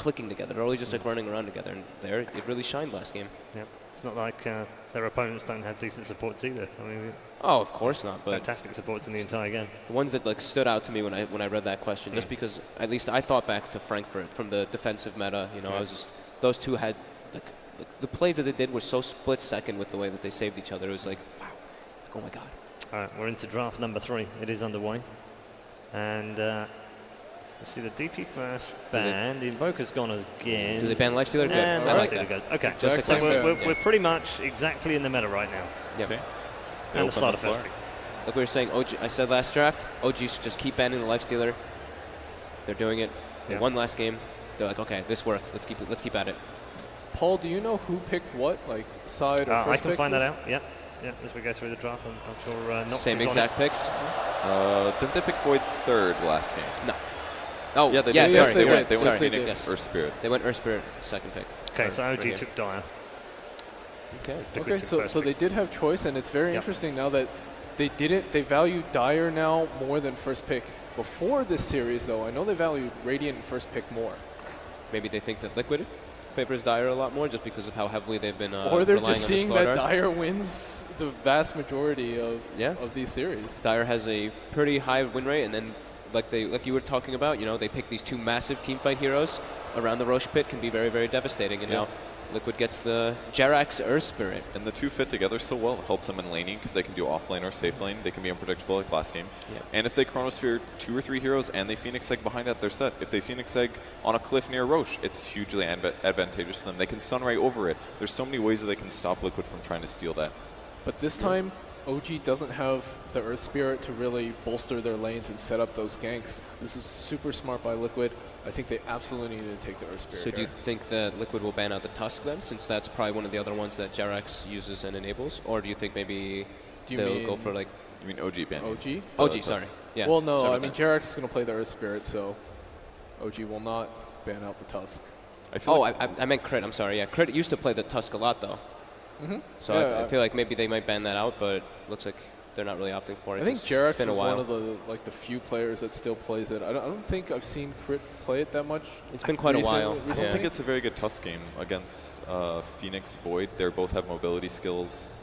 clicking together. They're always just like running around together, and there it really shined last game. Yeah, it's not like their opponents don't have decent supports either. I mean, oh, of course not. But fantastic supports in the entire game. The ones that like stood out to me when I read that question, just because at least I thought back to Frankfurt from the defensive meta. You know, I was just those two had like the plays that they did were so split second with the way that they saved each other. It was like, wow, it's like, oh my god. All right, we're into draft number 3. It is underway, and we see the DP first ban. The Invoker's gone again. Do they ban Lifestealer? Good. And I like Lifestealer that. goes. Okay, Exactly. so we're pretty much exactly in the meta right now. Yeah. Okay. And the slaughter first. Like we were saying, OG, I said last draft, OG should just keep banning the Lifestealer. They're doing it. They won last game. They're like, okay, this works. Let's keep at it. Paul, do you know who picked what, like side or first I can pick find that out. Yeah, as we go through the draft, I'm sure. Nox Same is exact on picks. Didn't they pick Void third last game? No. Oh, yeah, they did. did. Sorry, They went sorry, Phoenix or Spirit. They went Earth Spirit second pick. Okay, so OG took Dire. Okay. Okay, so they did have choice, and it's very interesting now that they value Dire now more than first pick. Before this series, though, I know they valued Radiant and first pick more. Maybe they think that Liquid favors Dire a lot more just because of how heavily they've been or they're just seeing that Dart. Dire wins the vast majority of these series. Dire has a pretty high win rate, and then like you were talking about, you know, they pick these two massive team fight heroes around the Roche pit, can be very, very devastating. And now Liquid gets the Jerax Earth Spirit. And the two fit together so well. It helps them in laning because they can do off lane or safe lane. They can be unpredictable like last game. Yep. And if they Chronosphere 2 or 3 heroes and they Phoenix Egg behind that, they're set. If they Phoenix Egg on a cliff near Roche, it's hugely advantageous for them. They can stun right over it. There's so many ways that they can stop Liquid from trying to steal that. But this time, OG doesn't have the Earth Spirit to really bolster their lanes and set up those ganks. This is super smart by Liquid. I think they absolutely need to take the Earth Spirit. So do you think that Liquid will ban out the Tusk then, since that's probably one of the other ones that Jerax uses and enables? Or do you think maybe they'll go for like... You mean OG ban? OG? OG, sorry. Yeah. Well, no, I mean, Jerax is going to play the Earth Spirit, so OG will not ban out the Tusk. I meant Crit, I'm sorry. Yeah, Crit used to play the Tusk a lot, though. So I feel like maybe they might ban that out, but looks like they're not really opting for it. I think Jerax is one of the few players that still plays it. I don't think I've seen Crit play it that much. It's been quite a while. I don't think it's a very good Tusk game against Phoenix Void. They both have mobility skills.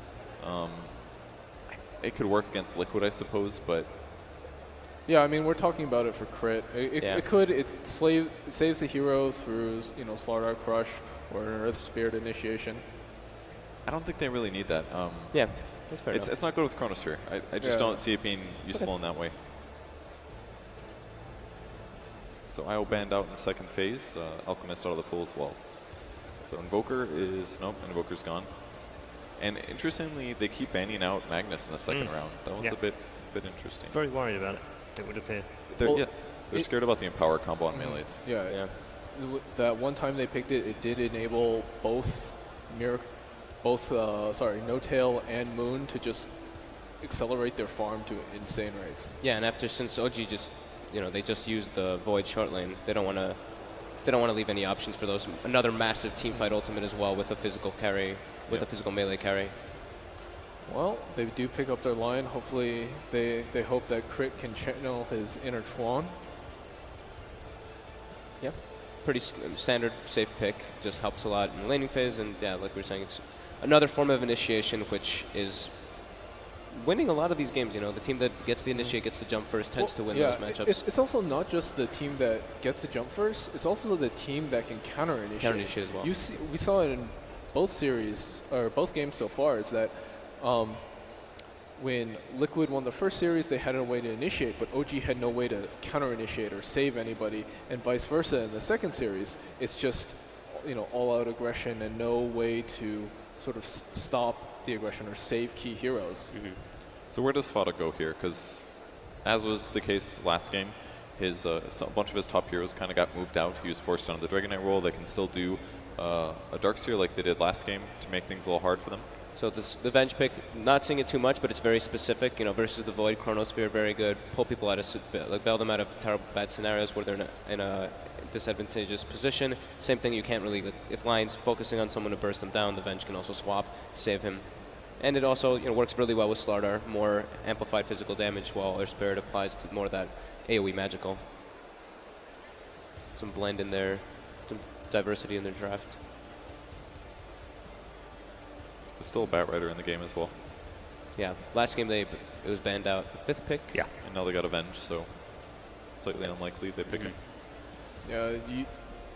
It could work against Liquid, I suppose, but... Yeah, I mean, we're talking about it for Crit. It could. It saves the hero through, you know, Slaughter Crush or an Earth Spirit initiation. I don't think they really need that. Yeah, that's fair enough. It's not good with Chronosphere. I just don't see it being useful in that way. So IO banned out in the second phase. Alchemist out of the pool as well. So Invoker is... Nope, Invoker's gone. And interestingly, they keep banning out Magnus in the second round. That one's a bit interesting. Very worried about it, it would appear. They're scared about the Empower combo on melees. Yeah. That one time they picked it, it did enable both No-Tail and Moon to just accelerate their farm to insane rates. Yeah, and since OG just, you know, they just used the Void short lane, they don't want to leave any options for those. Another massive team fight ultimate as well with a physical carry, with a physical melee carry. Well, they do pick up their line. Hopefully, they hope that Crit can channel his inner Tron. Yeah, pretty standard, safe pick. Just helps a lot in the laning phase, and yeah, like we were saying, it's another form of initiation, which is winning a lot of these games. You know, the team that gets the initiate, gets the jump first, tends to win those matchups. It's also not just the team that gets the jump first. It's also the team that can counter initiate. Counter initiate as well. We saw it in both series or both games so far. Is that when Liquid won the first series, they had a way to initiate, but OG had no way to counter-initiate or save anybody, and vice versa. In the second series, it's just, you know, all-out aggression and no way to sort of stop the aggression or save key heroes. So where does Fada go here? Because as was the case last game, a bunch of his top heroes kind of got moved out. He was forced onto the Dragon Knight role. They can still do a Darkseer like they did last game to make things a little hard for them. So the Venge pick, not seeing it too much, but it's very specific. You know, versus the Void, Chronosphere, very good. Pull people out of, like, bail them out of terrible, bad scenarios where they're in a disadvantageous position. Same thing, you can't really, like, if Lion's focusing on someone to burst them down, the Venge can also swap, save him. And it also, you know, works really well with Slardar, more amplified physical damage, while their Spirit applies to more of that AoE magical. Some blend in there. diversity in their draft. There's still a Bat Rider in the game as well. Yeah, last game it was banned out. The 5th pick. Yeah. And now they got Avenge, so slightly unlikely they pick him. Yeah,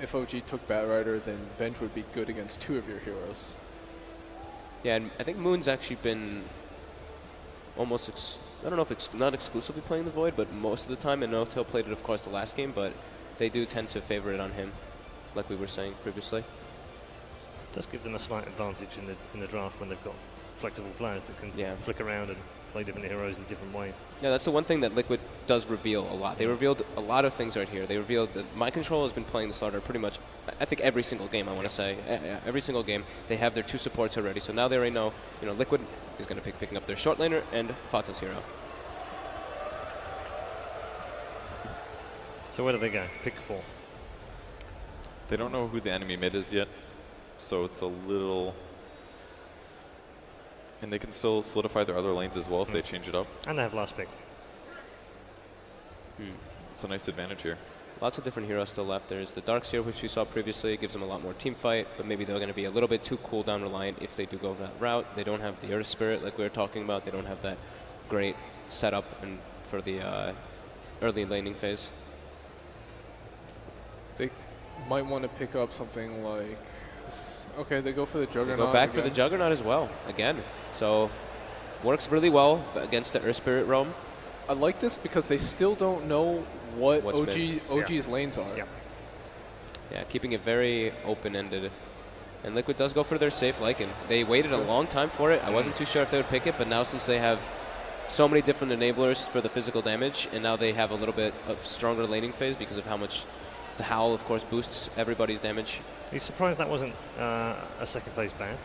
if OG took Bat Rider, then Venge would be good against 2 of your heroes. Yeah, and I think Moon's actually been almost, I don't know if not exclusively playing the Void, but most of the time. And No-Tail played it, of course, the last game, but they do tend to favor it on him, like we were saying previously. Does give them a slight advantage in the draft when they've got flexible players that can flick around and play different heroes in different ways. Yeah, that's the one thing that Liquid does reveal a lot. They revealed a lot of things right here. They revealed that My Control has been playing the starter pretty much, I think, every single game, I want to say. Every single game. They have their 2 supports already, so now they already know, Liquid is going to be picking up their short laner and Fata's hero. So where do they go? Pick 4. They don't know who the enemy mid is yet, so it's a little... And they can still solidify their other lanes as well if they change it up. And they have last pick. It's a nice advantage here. Lots of different heroes still left. There's the Darkseer, which we saw previously. It gives them a lot more team fight, but maybe they're going to be a little bit too cooldown reliant if they do go that route. They don't have the Earth Spirit like we were talking about. They don't have that great setup for the early laning phase. They might want to pick up something like... Okay, they go for the Juggernaut. They go back again. for the Juggernaut as well, again. So, works really well against the Earth Spirit roam. I like this because they still don't know what OG's lanes are. Yeah. Yeah, keeping it very open-ended. And Liquid does go for their safe Lycan. They waited a long time for it. I wasn't too sure if they would pick it, but now since they have so many different enablers for the physical damage, and now they have a little bit of stronger laning phase because of how much the Howl, of course, boosts everybody's damage. Are you surprised that wasn't a second phase ban?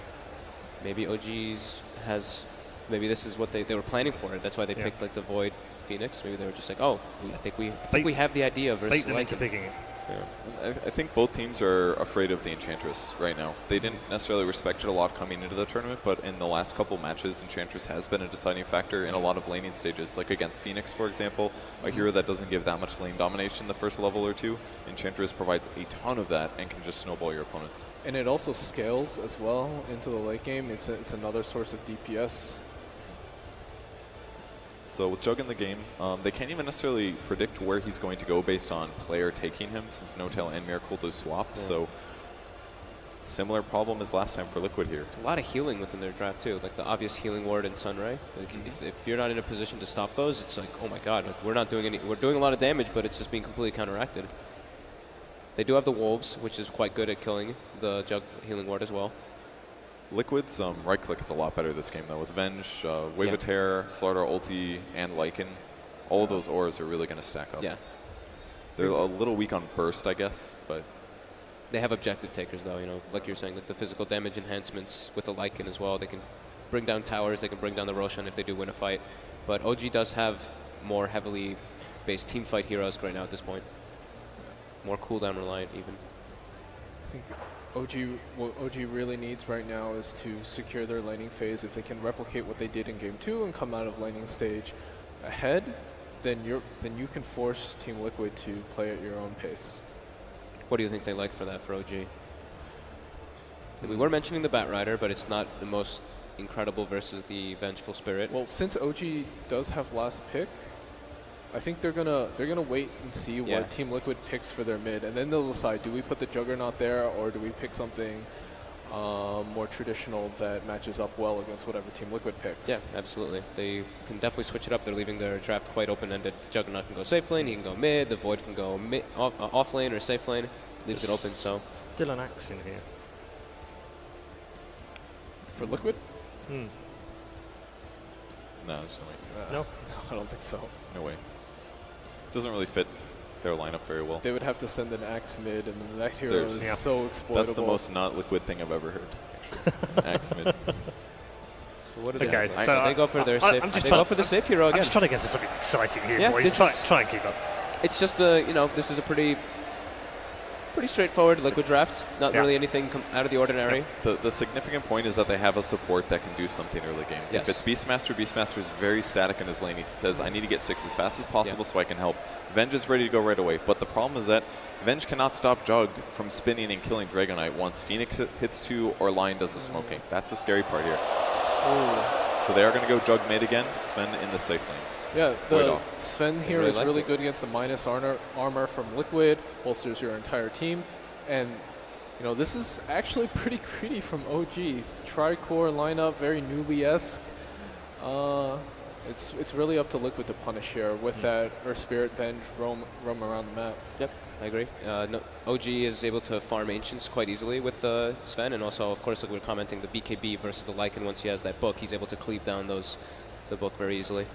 Maybe OG's has... Maybe this is what they were planning for it. That's why they picked like the Void Phoenix. Maybe they were just like, oh, I think we have the idea versus them into picking it. Yeah. I think both teams are afraid of the Enchantress right now. They didn't necessarily respect it a lot coming into the tournament, but in the last couple matches, Enchantress has been a deciding factor in a lot of laning stages. Like against Phoenix, for example, a hero that doesn't give that much lane domination the first level or 2, Enchantress provides a ton of that and can just snowball your opponents. And it also scales as well into the late game. It's another source of DPS. So with Jug in the game, they can't even necessarily predict where he's going to go based on player taking him, since No-Tail and Miracle do swap. Yeah. So similar problem as last time for Liquid here. It's a lot of healing within their draft too, like the obvious healing ward and Sunray. Like if you're not in a position to stop those, it's like, oh my god, like we're not doing any. We're doing a lot of damage, but it's just being completely counteracted. They do have the Wolves, which is quite good at killing the Jug healing ward as well. Liquid's right click is a lot better this game though. With Venge, Wave of Terror, Slardar ulti, and Lycan, all of those auras are really going to stack up. Yeah. They're a little weak on burst, I guess, but they have objective takers though, like you're saying, like the physical damage enhancements with the Lycan as well. They can bring down towers, they can bring down the Roshan if they do win a fight. But OG does have more heavily based team fight heroes right now at this point. More cooldown reliant even. I think what OG really needs right now is to secure their laning phase. If they can replicate what they did in Game 2 and come out of laning stage ahead, then you can force Team Liquid to play at your own pace. What do you think they like for that for OG? We were mentioning the Bat Rider, but it's not the most incredible versus the Vengeful Spirit. Well, since OG does have last pick, I think they're gonna wait and see what Team Liquid picks for their mid, and then they'll decide: do we put the Juggernaut there, or do we pick something more traditional that matches up well against whatever Team Liquid picks? Yeah, absolutely. They can definitely switch it up. They're leaving their draft quite open-ended. Juggernaut can go safe lane, he can go mid. The Void can go off lane or safe lane. Leaves it open. So still an axe in here for Liquid. No, there's no way. No, I don't think so. No way. Doesn't really fit their lineup very well. They would have to send an axe mid, and that hero is so exploitable. That's the most not Liquid thing I've ever heard, actually. Axe mid. So what do they have? So they go for their safe. They go for the safe hero again. I'm just trying to get for something exciting here, yeah, boys. Try and keep up. It's just this is a pretty Pretty straightforward Liquid draft. Not really anything out of the ordinary. The significant point is that they have a support that can do something early game. Yes. If it's Beastmaster is very static in his lane. He says, I need to get 6 as fast as possible so I can help. Venge is ready to go right away. But the problem is that Venge cannot stop Jug from spinning and killing Dragonite once Phoenix hits 2 or Lion does the smoking. That's the scary part here. So they are going to go Jug mid again. Sven in the safe lane. Yeah, Sven here really is like really it. good against the minus armor from Liquid, bolsters your entire team, and you know this is actually pretty greedy from OG. Tri-core lineup, very newbie-esque. It's really up to Liquid to punish here with that Earth Spirit Venge roam around the map. Yep, I agree. OG is able to farm Ancients quite easily with Sven, and also, of course, like we were commenting, the BKB versus the Lycan, once he has that book, he's able to cleave down the book very easily.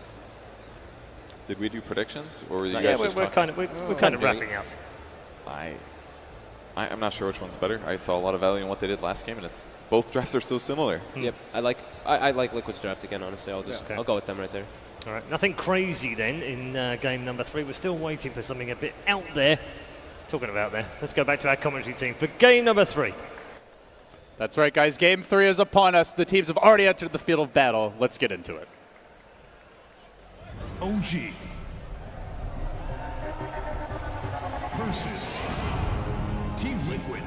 Did we do predictions, or were you guys Yeah, just we're talking? kind of wrapping up. I'm not sure which one's better. I saw a lot of value in what they did last game, and it's both drafts are so similar. Yep, I like Liquid's draft again. Honestly, I'll go with them right there. All right, nothing crazy then in game number 3. We're still waiting for something a bit out there. Talking about there, let's go back to our commentary team for game number 3. That's right, guys. Game 3 is upon us. The teams have already entered the field of battle. Let's get into it. OG versus Team Liquid.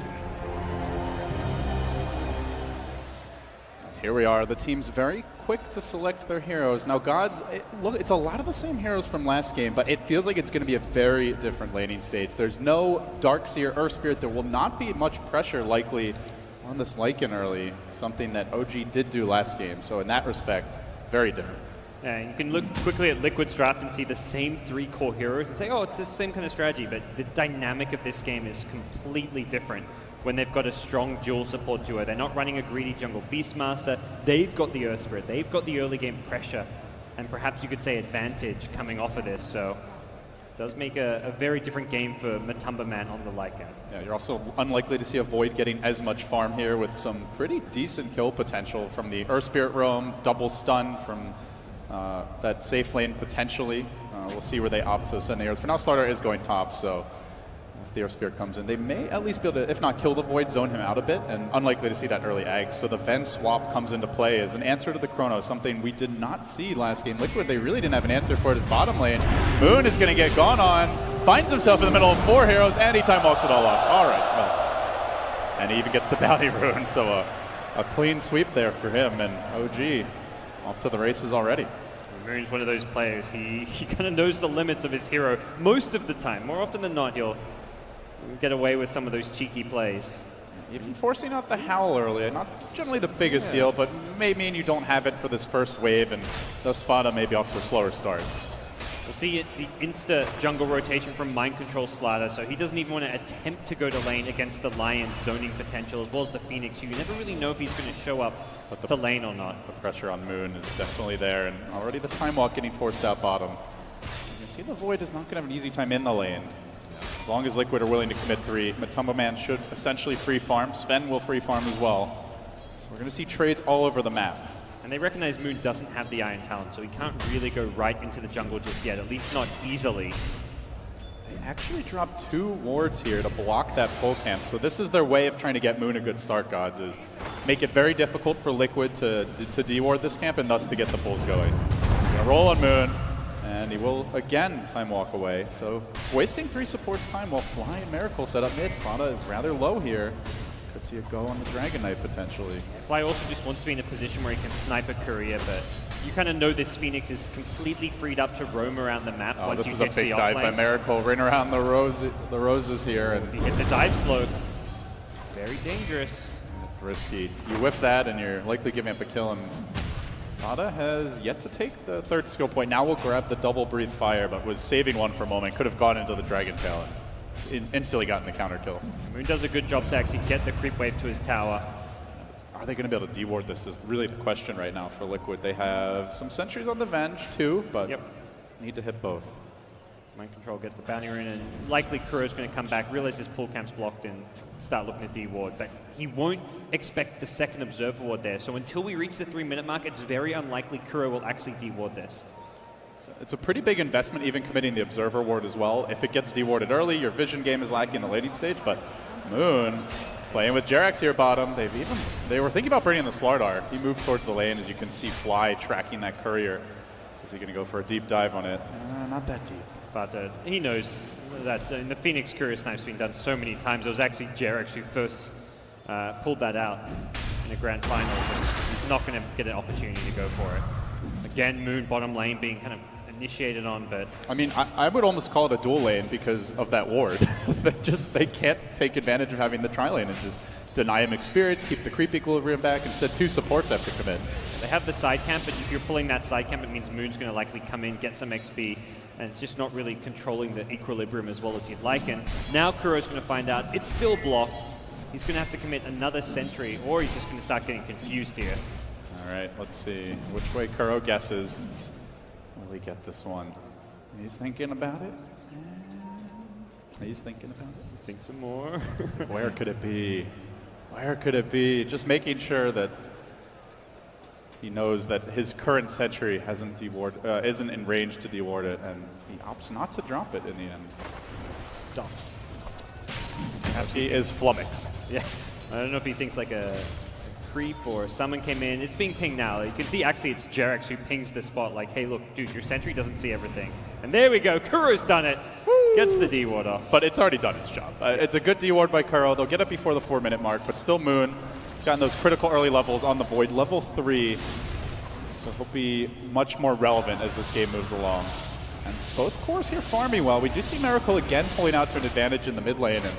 Here we are. The team's very quick to select their heroes. Now, Gods, look, it's a lot of the same heroes from last game, but it feels like it's going to be a very different laning stage. There's no Darkseer, Earth Spirit. There will not be much pressure likely on this Lycan early, something that OG did do last game. So in that respect, very different. Yeah, you can look quickly at Liquid's draft and see the same 3 core heroes and say, oh, it's the same kind of strategy, but the dynamic of this game is completely different when they've got a strong dual support duo. They're not running a greedy jungle Beastmaster. They've got the Earth Spirit. They've got the early game pressure and perhaps you could say advantage coming off of this. So it does make a very different game for Matumba Man on the Lycan. Yeah, you're also unlikely to see a Void getting as much farm here with some pretty decent kill potential from the Earth Spirit roam, double stun from that safe lane potentially. We'll see where they opt to send the arrows. For now, Starter is going top, so if the Earth Spirit comes in, they may at least be able to, if not kill the Void, zone him out a bit, and unlikely to see that early egg. So the Ven swap comes into play as an answer to the Chrono, something we did not see last game. Liquid, they really didn't have an answer for it as bottom lane. Moon is going to get gone on, finds himself in the middle of 4 heroes, and he time walks it all off. All right, well, and he even gets the bounty rune, so a clean sweep there for him, and OG off to the races already. Moon's one of those players. He kind of knows the limits of his hero most of the time. More often than not, he'll get away with some of those cheeky plays. Even forcing out the Howl early, not generally the biggest deal, but may mean you don't have it for this first wave, and thus Fada may be off to a slower start. We'll see the insta jungle rotation from Mind Control Slatter, so he doesn't even want to attempt to go to lane against the Lion's zoning potential, as well as the Phoenix, who you never really know if he's going to show up to lane or not. The pressure on Moon is definitely there, and already the Time Walk getting forced out bottom. So you can see the Void is not going to have an easy time in the lane. As long as Liquid are willing to commit 3, Matumba Man should essentially free farm. Sven will free farm as well. So we're going to see trades all over the map. And they recognize Moon doesn't have the Iron Talon, so he can't really go right into the jungle just yet, at least not easily. They actually dropped 2 wards here to block that pull camp. So this is their way of trying to get Moon a good start, Gods, is make it very difficult for Liquid to deward this camp and thus to get the pulls going. Gonna roll on Moon, and he will again time walk away. So wasting 3 supports time while Flying Miracle set up mid. Fada is rather low here. Could see it go on the Dragon Knight potentially. Fly also just wants to be in a position where he can snipe a courier, but you kind of know this Phoenix is completely freed up to roam around the map once this you is get a to the big dive by offlane. Miracle, right around the roses here, and You hit the dive slope. Very dangerous. it's risky. You whiff that, and you're likely giving up a kill. And Fada has yet to take the 3rd skill point. Now will grab the double breathe fire, but was saving one for a moment. Could have gone into the Dragon Talon. Instantly gotten the counter kill. Moon does a good job to actually get the creep wave to his tower. Are they going to be able to deward this is really the question right now for Liquid. They have some sentries on the Venge too, but need to hit both. Mind Control get the bounty rune, and likely Kuro's going to come back, realize his pull camp's blocked, and start looking to deward. But he won't expect the 2nd Observer ward there, so until we reach the 3-minute mark, it's very unlikely Kuro will actually deward this. It's a pretty big investment, even committing the Observer ward as well. If it gets dewarded early, your vision game is lacking in the laning stage, but Moon playing with Jerax here bottom. They were thinking about bringing the Slardar. He moved towards the lane, as you can see Fly tracking that courier. Is he going to go for a deep dive on it? Not that deep. But he knows that in the Phoenix Courier Snipe's been done so many times. It was actually Jerax who first pulled that out in the grand finals. And he's not going to get an opportunity to go for it. Again, Moon bottom lane being kind of initiated on, but I mean, I would almost call it a dual lane because of that ward. they can't take advantage of having the tri lane and just deny him experience, keep the creep equilibrium back. Instead, 2 supports have to come in. They have the side camp, but if you're pulling that side camp, it means Moon's going to likely come in, get some XP, and it's just not really controlling the equilibrium as well as you'd like. And now Kuro's going to find out it's still blocked. He's going to have to commit another sentry, or he's just going to start getting confused here. All right, let's see which way Kuro guesses. Will he get this one? He's thinking about it. He's thinking about it. Think some more. Where could it be? Where could it be? Just making sure that he knows that his current sentry hasn't isn't in range to deward it, and he opts not to drop it in the end. Stop. He is flummoxed. Yeah. I don't know if he thinks like a creep or someone came in. It's being pinged now. You can see actually it's Jerax who pings the spot like, hey, look, dude, your sentry doesn't see everything. And there we go. Kuro's done it. Woo! Gets the D-ward off. But it's already done its job. It's a good D-ward by Kuro. They'll get it before the 4-minute mark, but still Moon. He's gotten those critical early levels on the Void. Level 3. So he'll be much more relevant as this game moves along. And both cores here farming well. We do see Miracle again pulling out to an advantage in the mid lane. And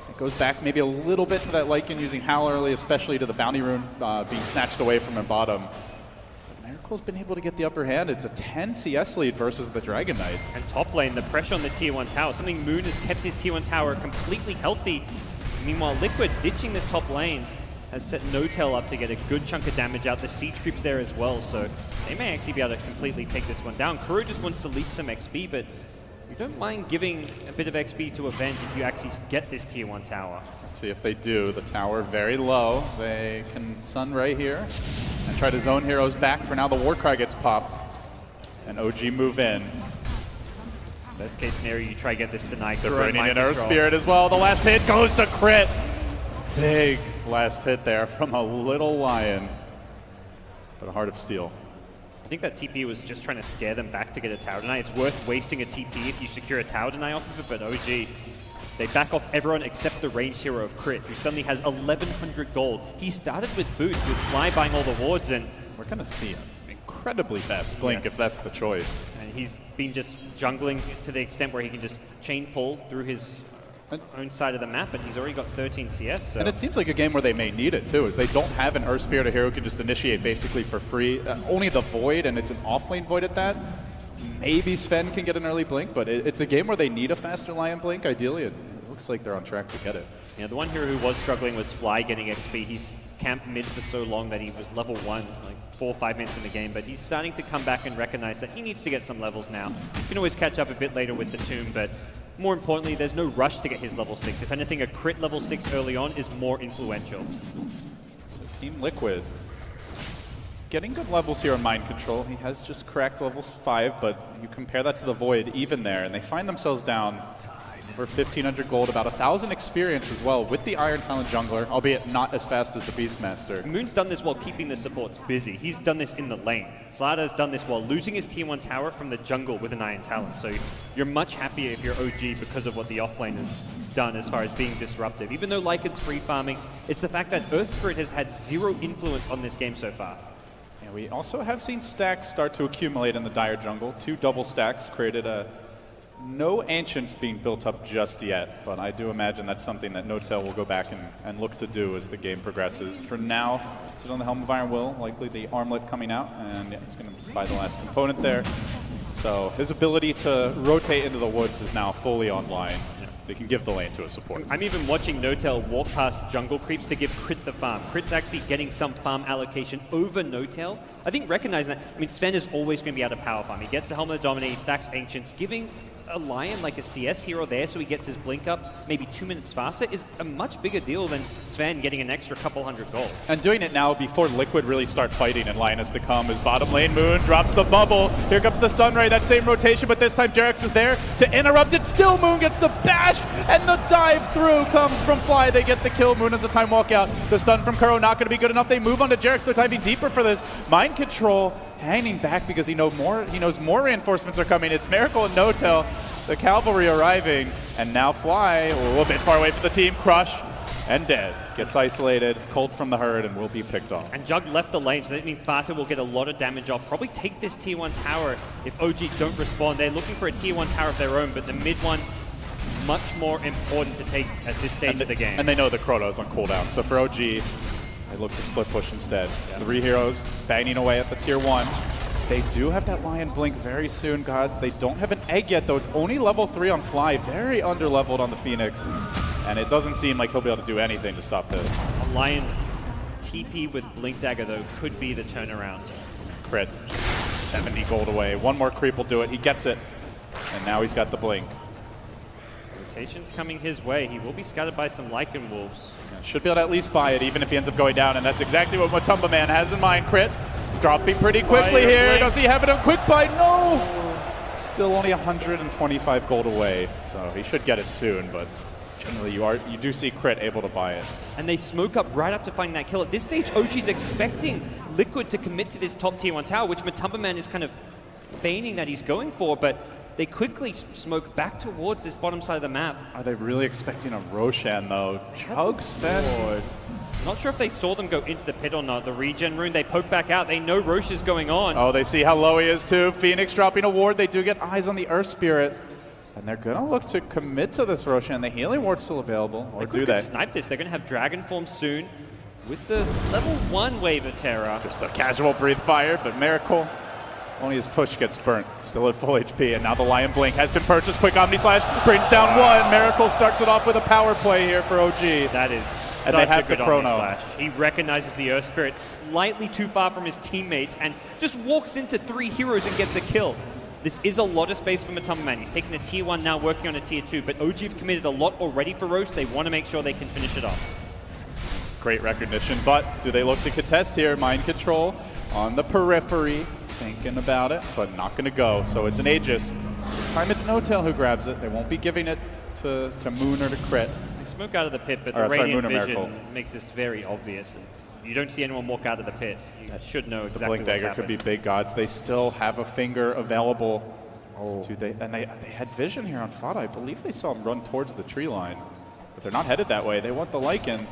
it goes back maybe a little bit to that Lycan using Howl early, especially to the Bounty Rune being snatched away from him bottom. But Miracle's been able to get the upper hand. It's a 10 CS lead versus the Dragon Knight. And top lane, the pressure on the Tier 1 tower. Something Moon has kept his Tier 1 tower completely healthy. Meanwhile, Liquid ditching this top lane has set Notel up to get a good chunk of damage out. The siege creeps there as well, so they may actually be able to completely take this one down. Kuro just wants to leak some XP, but we don't mind giving a bit of XP to Event if you actually get this Tier 1 tower. Let's see if they do. The tower very low. They can Sun right here and try to zone heroes back. For now, the Warcry gets popped, and OG move in. Best case scenario, you try to get this denied. They're bringing in Earth Spirit as well. The last hit goes to crit. Big last hit there from a little Lion, but a Heart of Steel. I think that TP was just trying to scare them back to get a tower deny. It's worth wasting a TP if you secure a tower deny off of it, but OG, they back off everyone except the ranged hero of Crit, who suddenly has 1,100 gold. He started with Boost, with Fly buying all the wards, and we're going to see an incredibly fast Blink if that's the choice. And he's been just jungling to the extent where he can just chain pull through his own side of the map, and he's already got 13 CS. So. And it seems like a game where they may need it too, is they don't have an Earth Spirit, a hero who can just initiate basically for free. Only the Void, and it's an offlane Void at that. Maybe Sven can get an early Blink, but it's a game where they need a faster Lion Blink, ideally. It looks like they're on track to get it. Yeah, the one hero who was struggling was Fly getting XP. He's camped mid for so long that he was level 1, like 4 or 5 minutes in the game, but he's starting to come back and recognize that he needs to get some levels now. You can always catch up a bit later with the Tomb, but more importantly, there's no rush to get his level 6. If anything, a crit level 6 early on is more influential. So Team Liquid is getting good levels here on Mind Control. He has just cracked levels 5, but you compare that to the Void even there, and they find themselves down for 1,500 gold, about 1,000 experience as well with the Iron Talon jungler, albeit not as fast as the Beastmaster. Moon's done this while keeping the supports busy. He's done this in the lane. Slada's done this while losing his Tier 1 tower from the jungle with an Iron Talon. So you're much happier if you're OG because of what the offlane has done as far as being disruptive. Even though Lycan's free farming, it's the fact that Earth Spirit has had 0 influence on this game so far. Yeah, we also have seen stacks start to accumulate in the Dire jungle. 2 double stacks created no Ancients being built up just yet, but I do imagine that's something that Notel will go back and look to do as the game progresses. For now, sit on the Helm of Iron Will, likely the armlet coming out, and yeah, he's going to buy the last component there. So his ability to rotate into the woods is now fully online. Yeah. They can give the lane to a support. I'm even watching Notel walk past jungle creeps to give Crit the farm. Crit's actually getting some farm allocation over Notel. I think recognizing that, I mean, Sven is always going to be able to power farm. He gets the Helmet of Dominate, he stacks Ancients, giving a Lion like a CS hero there so he gets his blink up maybe 2 minutes faster is a much bigger deal than Sven getting an extra couple hundred gold. And doing it now before Liquid really start fighting and Lion is to come is bottom lane. Moon drops the bubble. Here comes the Sunray, that same rotation, but this time Jarex is there to interrupt it. Still Moon gets the bash, and the dive through comes from Fly. They get the kill. Moon has a time walk out. The stun from Kuro not going to be good enough. They move on to Jarex. They're diving deeper for this. Mind Control hanging back because he knows more reinforcements are coming. It's Miracle and Notel, the cavalry arriving, and now Fly a little bit far away from the team. Crush and dead. Gets isolated, Colt from the herd, and will be picked off. And Jug left the lane, so that means Fata will get a lot of damage off. Probably take this tier 1 tower if OG don't respond. They're looking for a tier 1 tower of their own, but the mid one, much more important to take at this stage of the game. And they know the Chrono is on cooldown, so for OG, they look to split push instead. Yeah. 3 heroes banging away at the tier 1. They do have that Lion Blink very soon, gods. They don't have an egg yet, though. It's only level 3 on Fly, very under-leveled on the Phoenix. And it doesn't seem like he'll be able to do anything to stop this. A Lion TP with Blink Dagger, though, could be the turnaround. Crit. 70 gold away. One more creep will do it. He gets it. And now he's got the Blink. Rotation's coming his way. He will be scattered by some Lycan Wolves. Yeah, should be able to at least buy it, even if he ends up going down. And that's exactly what Matumba Man has in mind. Crit. Dropping pretty quickly here. Blink. Does he have it on quick buy? No! Still only 125 gold away. So he should get it soon, but generally you do see Crit able to buy it. And they smoke up right up to finding that kill. At this stage, OG's expecting Liquid to commit to this top tier 1 tower, which Matumba Man is kind of feigning that he's going for, but they quickly smoke back towards this bottom side of the map. Are they really expecting a Roshan, though? Chug Sven. Not sure if they saw them go into the pit or not. The regen rune, they poke back out. They know Roche is going on. Oh, they see how low he is, too. Phoenix dropping a ward. They do get eyes on the Earth Spirit. And they're going to look to commit to this Roshan. The healing ward's still available. Or do they? Snipe this. They're going to have Dragon Form soon with the level 1 Wave of Terror. Just a casual breathe fire, but Miracle, only his tush gets burnt. Still at full HP, and now the Lion Blink has been purchased. Quick Omni Slash brings down one. Miracle starts it off with a power play here for OG. That is and they have the Chrono. Slash. He recognizes the Earth Spirit slightly too far from his teammates and just walks into 3 heroes and gets a kill. This is a lot of space for Matumba Man. He's taking a tier 1 now, working on a tier 2, but OG have committed a lot already for Roche. They want to make sure they can finish it off. Great recognition, but do they look to contest here? Mind Control on the periphery, thinking about it, but not going to go. So it's an Aegis. This time it's Notel who grabs it. They won't be giving it to Moon or to Crit. They smoke out of the pit, but the Radiant Vision makes this very obvious. You don't see anyone walk out of the pit. You should know exactly what's happening. The Blink Dagger could be big, gods. They still have a finger available. Oh. They had vision here on Fada. I believe they saw him run towards the tree line. But they're not headed that way. They want the Lycan.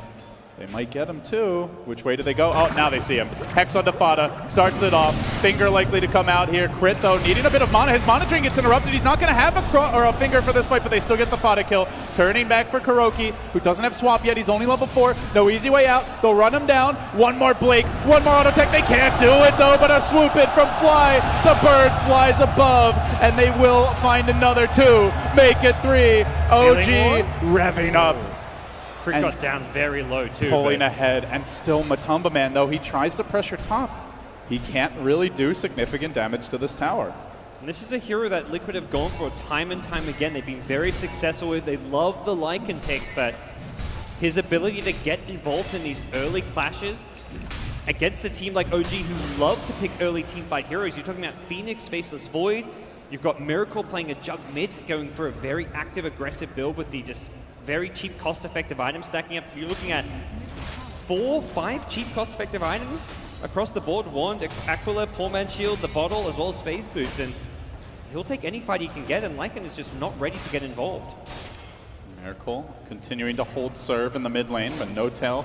They might get him too. Which way do they go? Oh, now they see him. Hex on Fada, starts it off. Finger likely to come out here. Crit though, needing a bit of mana. His mana drain gets interrupted. He's not going to have a finger for this fight, but they still get the Fada kill. Turning back for Kuroki, who doesn't have swap yet. He's only level 4. No easy way out. They'll run him down. One more Blake, one more auto tech. They can't do it though, but a swoop in from Fly. The bird flies above, and they will find another 2. Make it 3. OG revving up. Crit got down very low too. Pulling ahead, and still Matumba Man, though he tries to pressure top, he can't really do significant damage to this tower. And this is a hero that Liquid have gone for time and time again. They've been very successful with. They love the Lycan pick, but his ability to get involved in these early clashes against a team like OG who love to pick early teamfight heroes. You're talking about Phoenix, Faceless Void. You've got Miracle playing a Jug mid, going for a very active, aggressive build with the just very cheap, cost-effective items stacking up. You're looking at 4, 5 cheap, cost-effective items across the board. Wand, Aquila, Poor Man's Shield, the Bottle, as well as Phase Boots. And he'll take any fight he can get, and Lycan is just not ready to get involved. Miracle continuing to hold serve in the mid lane, but Notel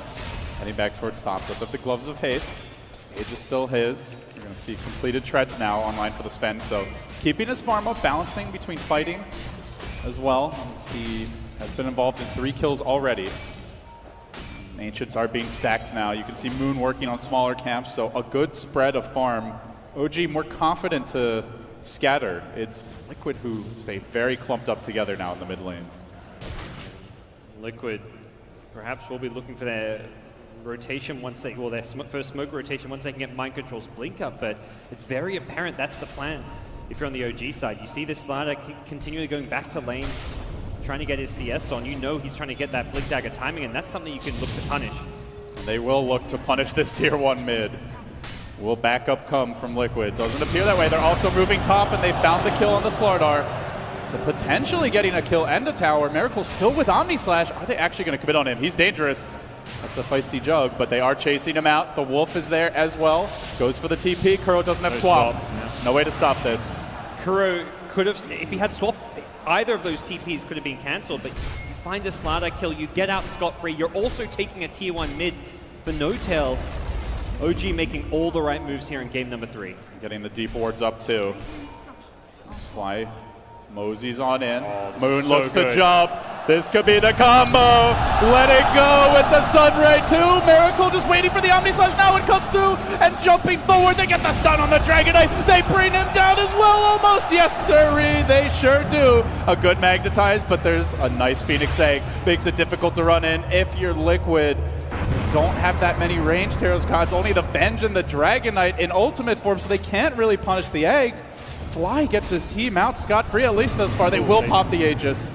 heading back towards top. Does have the Gloves of Haste. Age is still his. You're going to see completed treads now online for the Sven. So keeping his farm up, balancing between fighting as well, as he has been involved in 3 kills already. Ancients are being stacked now. You can see Moon working on smaller camps, so a good spread of farm. OG more confident to scatter. It's Liquid who stay very clumped up together now in the mid lane. Liquid perhaps will be looking for their rotation once they, well, their first smoke rotation once they can get Mind Control's Blink up, but it's very apparent that's the plan. if you're on the OG side. You see this slider continually going back to lanes, trying to get his CS on. You know he's trying to get that Blink Dagger timing, and that's something you can look to punish. They will look to punish this tier 1 mid. Will backup come from Liquid? Doesn't appear that way. They're also moving top, and they found the kill on the Slardar. So potentially getting a kill and a tower. Miracle still with Omni Slash. Are they actually going to commit on him? He's dangerous. That's a feisty Jug, but they are chasing him out. The Wolf is there as well. Goes for the TP. Kuro doesn't have swap. Yeah. No way to stop this. Kuro could have, if he had swap, either of those TPs could have been cancelled, but you find a Slardar kill, you get out scot-free. You're also taking a tier 1 mid for no tail. OG making all the right moves here in game number 3. Getting the deep wards up too. That's why Mosey's on in. Moon so looks good. to jump. This could be the combo. Let it go with the Sunray too. Miracle just waiting for the Omni Slash. Now it comes through and jumping forward. They get the stun on the Dragonite. They bring him down as well almost. Yes, sirree. They sure do. A good magnetize, but there's a nice Phoenix Egg. Makes it difficult to run in. If you're Liquid, don't have that many ranged heroes. It's only the Venge and the Dragonite in ultimate form, so they can't really punish the Egg. Fly gets his team out scot-free, at least thus far. They will pop the Aegis,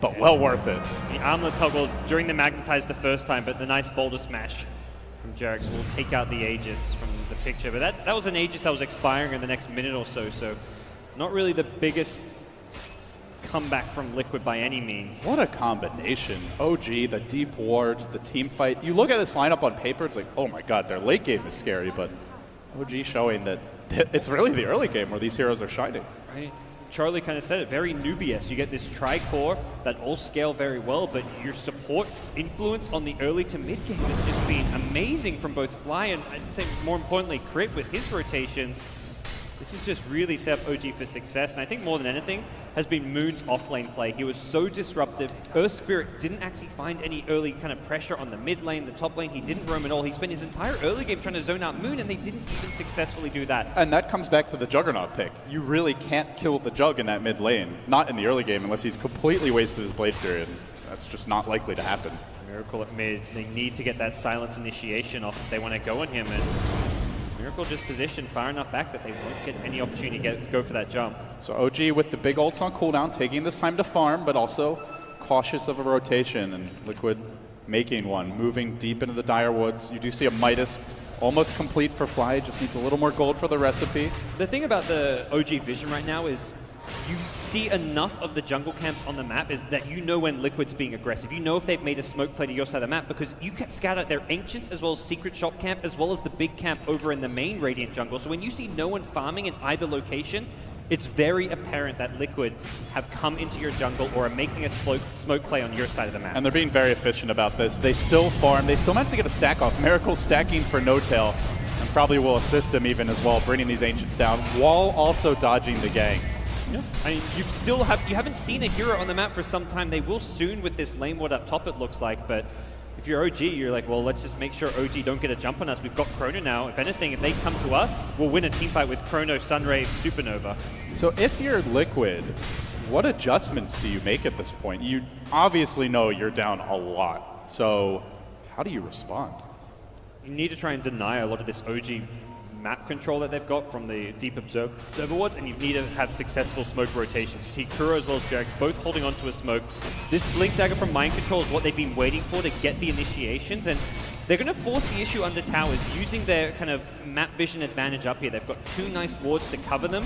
but well worth it. The armlet toggle during the magnetize the first time, but the nice boulder smash from Jerix will take out the Aegis from the picture. But that was an Aegis that was expiring in the next minute or so, so not really the biggest comeback from Liquid by any means. What a combination. OG, the deep wards, the team fight. You look at this lineup on paper, it's like, oh my god, their late game is scary, but OG showing that it's really the early game where these heroes are shining. Right. Charlie kind of said it, very Nubius. You get this tri-core that all scale very well, but your support influence on the early to mid game has just been amazing from both Fly and I'd say more importantly Crit with his rotations. This has just really set up OG for success, and I think more than anything has been Moon's offlane play. He was so disruptive. Earth Spirit didn't actually find any early kind of pressure on the mid lane, the top lane. He didn't roam at all. He spent his entire early game trying to zone out Moon, and they didn't even successfully do that. And that comes back to the Juggernaut pick. You really can't kill the Jug in that mid lane, not in the early game, unless he's completely wasted his blade period. That's just not likely to happen. Miracle at mid. They need to get that silence initiation off if they want to go on him, and Miracle just positioned far enough back that they won't get any opportunity to go for that jump. So OG with the big ults on cooldown, taking this time to farm, but also cautious of a rotation, and Liquid making one, moving deep into the Dire Woods. You do see a Midas almost complete for Fly, just needs a little more gold for the recipe. The thing about the OG vision right now is you see enough of the jungle camps on the map is that you know when Liquid's being aggressive. You know if they've made a smoke play to your side of the map because you can scout out their Ancients as well as Secret Shop camp as well as the big camp over in the main Radiant jungle. So when you see no one farming in either location, it's very apparent that Liquid have come into your jungle or are making a smoke play on your side of the map. And they're being very efficient about this. They still farm. They still manage to get a stack off. Miracle stacking for No Tail, and probably will assist him even as well, bringing these Ancients down while also dodging the gang. Yeah. I mean, you haven't seen a hero on the map for some time. They will soon with this lane ward up top, it looks like. But if you're OG, you're like, well, let's just make sure OG don't get a jump on us. We've got Chrono now. If anything, if they come to us, we'll win a team fight with Chrono, Sunray, Supernova. So if you're Liquid, what adjustments do you make at this point? You obviously know you're down a lot. So how do you respond? You need to try and deny a lot of this OG map control that they've got from the deep observer wards, and you need to have successful smoke rotations. You see Kuro as well as Jerix both holding onto a smoke. This Blink Dagger from Mind Control is what they've been waiting for to get the initiations, and they're going to force the issue under towers using their kind of map vision advantage up here. They've got two nice wards to cover them,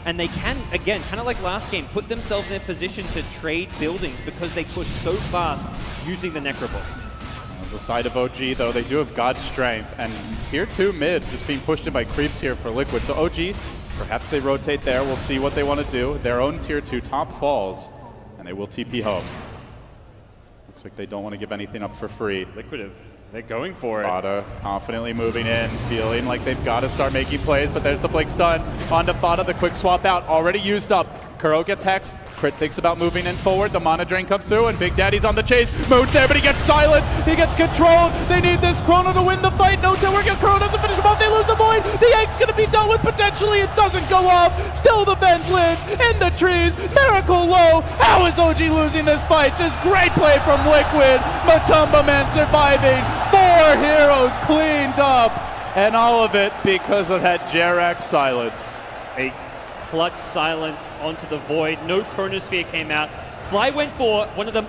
and they can, again, kind of like last game, put themselves in a position to trade buildings because they push so fast using the Necroball. On the side of OG, though, they do have God's Strength, and tier 2 mid just being pushed in by creeps here for Liquid. So OG, perhaps they rotate there. We'll see what they want to do. Their own tier 2 top falls, and they will TP home. Looks like they don't want to give anything up for free. Liquid, they're going for it. Fada confidently moving in, feeling like they've got to start making plays, but there's the Blink stun. Onto Fada, the quick swap out, already used up. Kuro gets hexed. Crit thinks about moving in forward. The mana drain comes through, and Big Daddy's on the chase. Moon's there, but he gets silenced. He gets controlled. They need this Chrono to win the fight. No tail working. Kuro doesn't finish him off. They lose the void. The egg's going to be dealt with potentially. It doesn't go off. Still the Venge lives in the trees. Miracle low. How is OG losing this fight? Just great play from Liquid. Matumba Man surviving. 4 heroes cleaned up. And all of it because of that Jerax silence. A clutch silence onto the Void. No Chronosphere came out. Fly went for one of the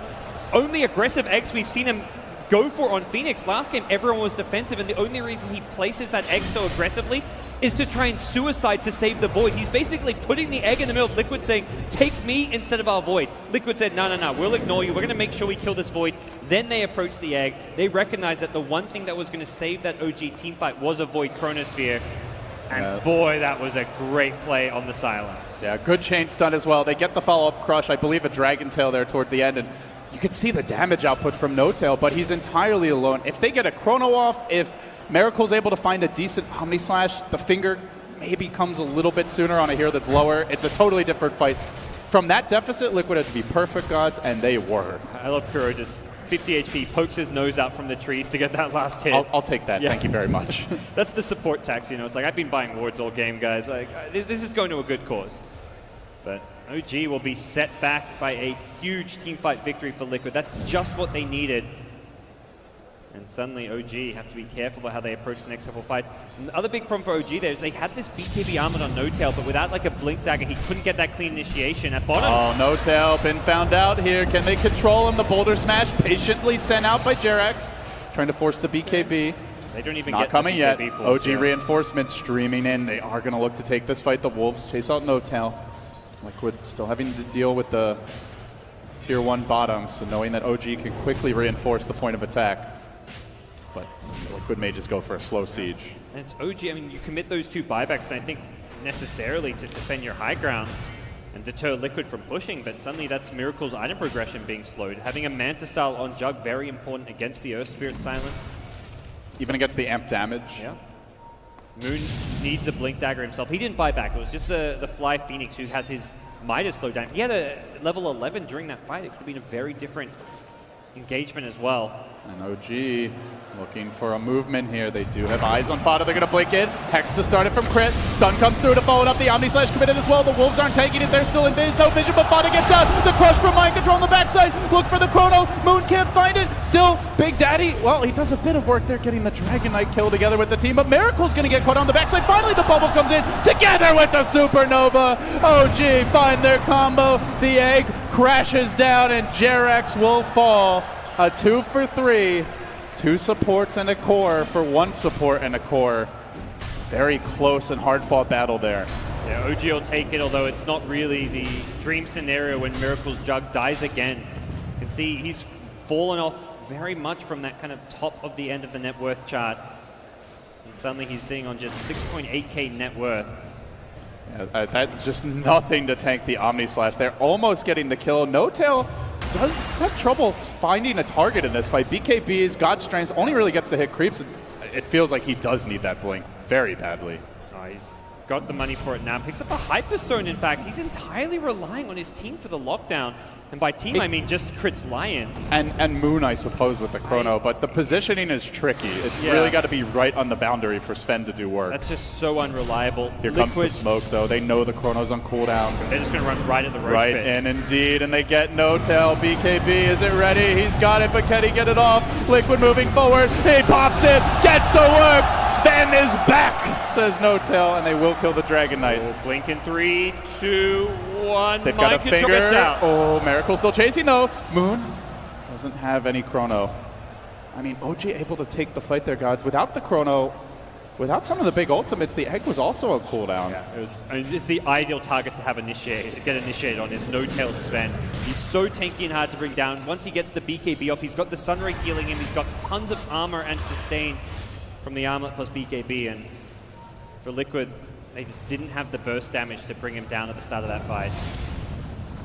only aggressive eggs we've seen him go for on Phoenix. Last game, everyone was defensive, and the only reason he places that egg so aggressively is to try and suicide to save the Void. He's basically putting the egg in the middle of Liquid, saying, take me instead of our Void. Liquid said, no, we'll ignore you. We're going to make sure we kill this Void. Then they approach the egg. They recognize that the one thing that was going to save that OG team fight was a Void Chronosphere. And boy, that was a great play on the silence. Yeah, good chain stun as well. They get the follow-up crush, I believe a Dragon Tail there towards the end, and you can see the damage output from No Tail, but he's entirely alone. If they get a chrono off, if Miracle's able to find a decent Omni Slash, the finger maybe comes a little bit sooner on a hero that's lower. It's a totally different fight. From that deficit, Liquid had to be perfect gods, and they were. I love Kuro just 50 HP, pokes his nose out from the trees to get that last hit. I'll take that. Yeah. Thank you very much. That's the support tax, you know. It's like, I've been buying wards all game, guys. Like, this is going to a good cause. But OG will be set back by a huge teamfight victory for Liquid. That's just what they needed. And suddenly OG have to be careful about how they approach the next couple of fights. And the other big problem for OG there is they had this BKB armor on No Tail, but without like a Blink Dagger, he couldn't get that clean initiation at bottom. Oh, No Tail been found out here. Can they control him? The Boulder Smash patiently sent out by Jerax, trying to force the BKB. They don't even Not get coming the yet. BKB force, OG reinforcements streaming in. They are going to look to take this fight. The Wolves chase out No Tail. Liquid still having to deal with the tier 1 bottom, so knowing that OG can quickly reinforce the point of attack. But Liquid may just go for a slow siege. And it's OG, I mean, you commit those 2 buybacks, I think, necessarily to defend your high ground and deter Liquid from pushing, but suddenly that's Miracle's item progression being slowed. Having a Manta style on Jug, very important against the Earth Spirit silence. Even against the amp damage. Yeah. Moon needs a Blink Dagger himself. He didn't buy back. It was just the Fly Phoenix who has his Midas slowed down. He had a level 11 during that fight. It could have been a very different engagement as well. And OG looking for a movement here. They do have eyes on Fodder. They're going to blink in. Hex to start it from Crit. Stun comes through to follow it up. The Omni Slash committed as well. The Wolves aren't taking it. They're still in base. No vision, but Fodder gets out. The crush from Mind Control on the backside. Look for the Chrono. Moon can't find it. Still, Big Daddy, well, he does a bit of work there getting the Dragon Knight kill together with the team, but Miracle's going to get caught on the backside. Finally, the bubble comes in together with the Supernova. OG find their combo. The egg crashes down, and Jerax will fall. A 2 for 3. 2 supports and a core for 1 support and a core. Very close and hard-fought battle there. Yeah, OG will take it, although it's not really the dream scenario when Miracle's Jug dies again. You can see he's fallen off very much from that kind of top of the end of the net worth chart. And suddenly he's sitting on just 6.8k net worth. Yeah, that's just nothing to tank the Omni Slash. They're almost getting the kill. No Tail does have trouble finding a target in this fight. BKB's God Strength only really gets to hit creeps. It feels like he does need that blink very badly. Oh, he's got the money for it now. Picks up a Hyperstone, in fact. He's entirely relying on his team for the lockdown. And by team, I mean just Crit's Lion. And Moon, I suppose, with the Chrono. But the positioning is tricky. It's really got to be right on the boundary for Sven to do work. That's just so unreliable. Here comes the smoke, though. They know the Chrono's on cooldown. They're just going to run right at the roach Right pit. in, indeed. And they get No Tail. BKB, is it ready? He's got it, but can he get it off? Liquid moving forward. He pops it. Gets to work. Sven is back, says No Tail, and they will kill the Dragon Knight. Oh, blink in 3, 2, 1. They've got a finger. Gets out. Oh, Miracle still chasing, though. Moon doesn't have any Chrono. I mean, OG able to take the fight there, gods. Without the Chrono, without some of the big ultimates, the egg was also on cooldown. Yeah, it's the ideal target to have get initiated on is No Tail Sven. He's so tanky and hard to bring down. Once he gets the BKB off, he's got the Sunray healing him. He's got tons of armor and sustain from the armlet plus BKB. And for Liquid, they just didn't have the burst damage to bring him down at the start of that fight.